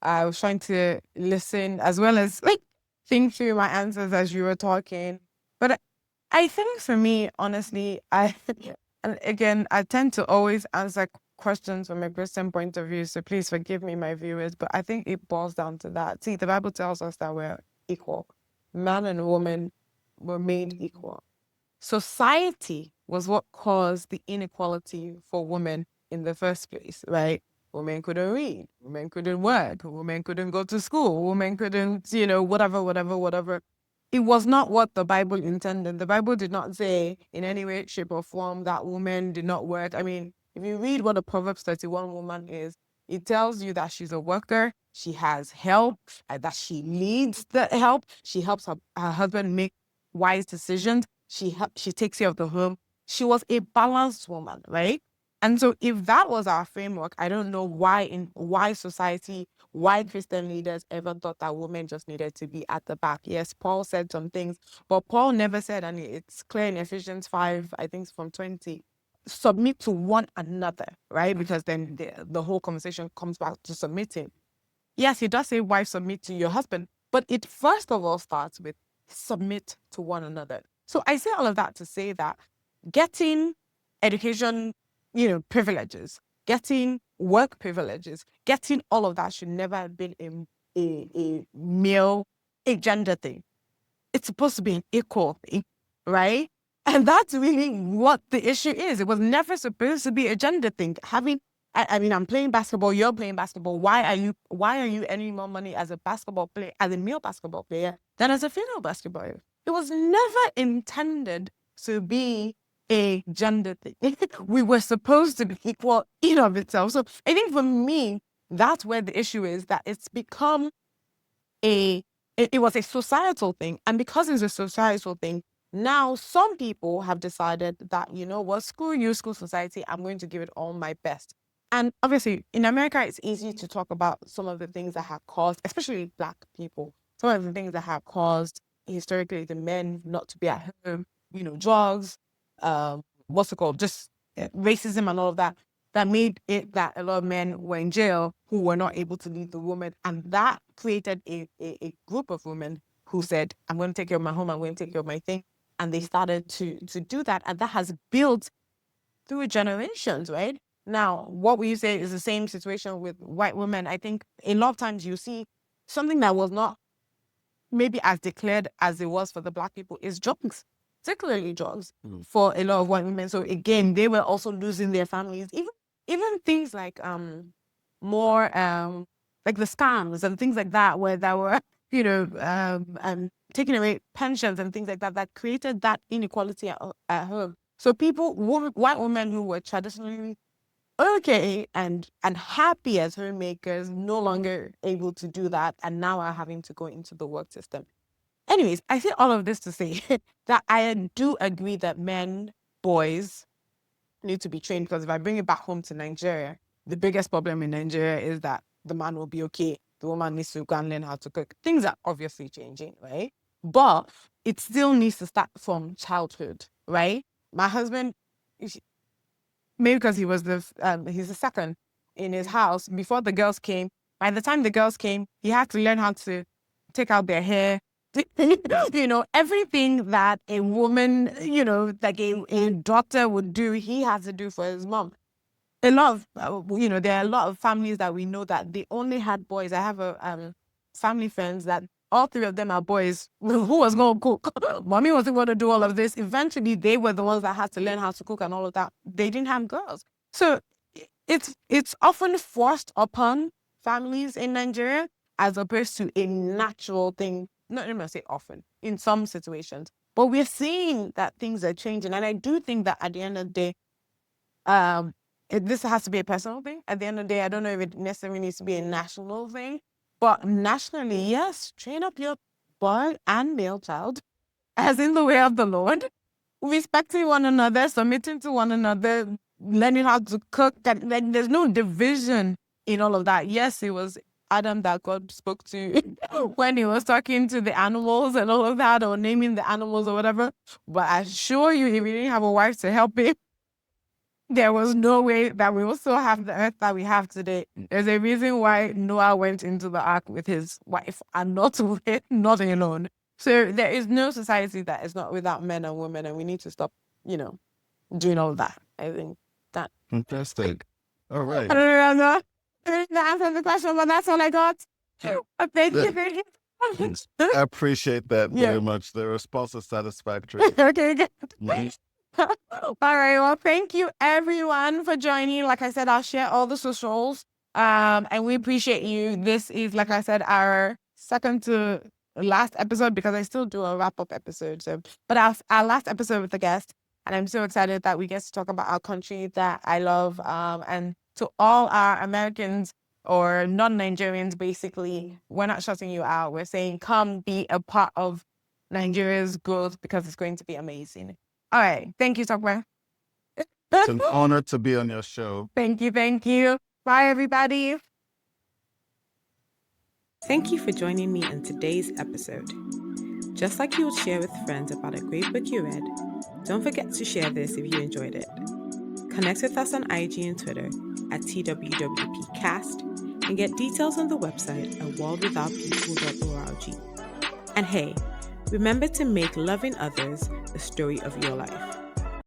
[SPEAKER 2] I was trying to listen as well as think through my answers as you were talking. But I think for me, honestly, and again, I tend to always answer questions from a Christian point of view. So please forgive me, my viewers. But I think it boils down to that. See, the Bible tells us that we're equal. Man and woman were made equal. Society was what caused the inequality for women in the first place, right? Women couldn't read, women couldn't work, women couldn't go to school, women couldn't, whatever. it was not what the Bible intended. The Bible did not say in any way, shape, or form that women did not work. I mean, if you read what a Proverbs 31 woman is, it tells you that she's a worker, she has help, that she leads the help, she helps her husband make wise decisions, she takes care of the home. She was a balanced woman, right? And so if that was our framework, I don't know why society, why Christian leaders ever thought that women just needed to be at the back. Yes, Paul said some things, but Paul never said, and it's clear in Ephesians 5, I think it's from 20, submit to one another, right? Because then the whole conversation comes back to submitting. Yes, he does say, wife, submit to your husband, but it first of all starts with submit to one another. So I say all of that to say that getting education, privileges, getting work privileges, getting all of that should never have been a male, a gender thing. It's supposed to be an equal thing, right? And that's really what the issue is. It was never supposed to be a gender thing. I mean, I'm playing basketball, you're playing basketball. Why are you earning more money as a basketball player, as a male basketball player, than as a female basketball player? It was never intended to be a gender thing. We were supposed to be equal in of itself. So I think for me, that's where the issue is, that it's become it was a societal thing. And because it's a societal thing, now some people have decided that, screw you, school society, I'm going to give it all my best. And obviously, in America, it's easy to talk about some of the things that have caused, especially Black people, some of the things that have caused historically the men not to be at home, drugs, what's it called, just racism and all of that, that made it that a lot of men were in jail who were not able to lead the woman. And that created a group of women who said, I'm going to take care of my home, I'm going to take care of my thing. And they started to do that. And that has built through generations, right? Now, what we say is the same situation with white women. I think a lot of times you see something that was not maybe as declared as it was for the Black people is drugs, particularly drugs for a lot of white women. So again, they were also losing their families. Even things like more like the scams and things like that, where they were taking away pensions and things like that, that created that inequality at home. So white women who were traditionally okay and happy as homemakers, no longer able to do that, and now are having to go into the work system. Anyways, I say all of this to say that I do agree that boys need to be trained, because if I bring it back home to Nigeria, the biggest problem in Nigeria is that the man will be okay, the woman needs to go and learn how to cook. Things are obviously changing, right? But it still needs to start from childhood, right? My husband, maybe because he was he's the second in his house before the girls came. By the time the girls came, he had to learn how to take out their hair, everything that a woman, like a daughter would do, he has to do for his mom. A lot of, there are a lot of families that we know that they only had boys. I have a family friends that all three of them are boys. Who was going to cook? Mommy wasn't going to do all of this. Eventually, they were the ones that had to learn how to cook and all of that. They didn't have girls. So it's often forced upon families in Nigeria as opposed to a natural thing. Not even say often, in some situations. But we're seeing that things are changing. And I do think that at the end of the day, this has to be a personal thing. At the end of the day, I don't know if it necessarily needs to be a national thing. But nationally, yes, train up your boy and male child as in the way of the Lord, respecting one another, submitting to one another, learning how to cook. And there's no division in all of that. Yes, it was Adam that God spoke to when he was talking to the animals and all of that, or naming the animals or whatever. But I assure you, if he didn't have a wife to help him, there was no way that we will still have the earth that we have today. There's a reason why Noah went into the ark with his wife and not alone. So there is no society that is not without men and women, and we need to stop, doing all that. I think that.
[SPEAKER 3] Fantastic. All right.
[SPEAKER 2] I don't know. I didn't answer the question, but that's all I got. Thank you very much.
[SPEAKER 3] I appreciate that very much. The response is satisfactory.
[SPEAKER 2] Okay, good. All right. Well, thank you everyone for joining. Like I said, I'll share all the socials. And we appreciate you. This is, like I said, our second to last episode, because I still do a wrap-up episode. But our last episode with the guest, and I'm so excited that we get to talk about our country that I love. And to all our Americans or non-Nigerians, basically, we're not shutting you out. We're saying, come be a part of Nigeria's growth because it's going to be amazing. All right. Thank you, Tope.
[SPEAKER 3] It's an honor to be on your show.
[SPEAKER 2] Thank you. Bye, everybody.
[SPEAKER 1] Thank you for joining me in today's episode. Just like you would share with friends about a great book you read, don't forget to share this if you enjoyed it. Connect with us on IG and Twitter at TWWPcast and get details on the website at worldwithoutpeople.org. And hey, remember to make loving others the story of your life.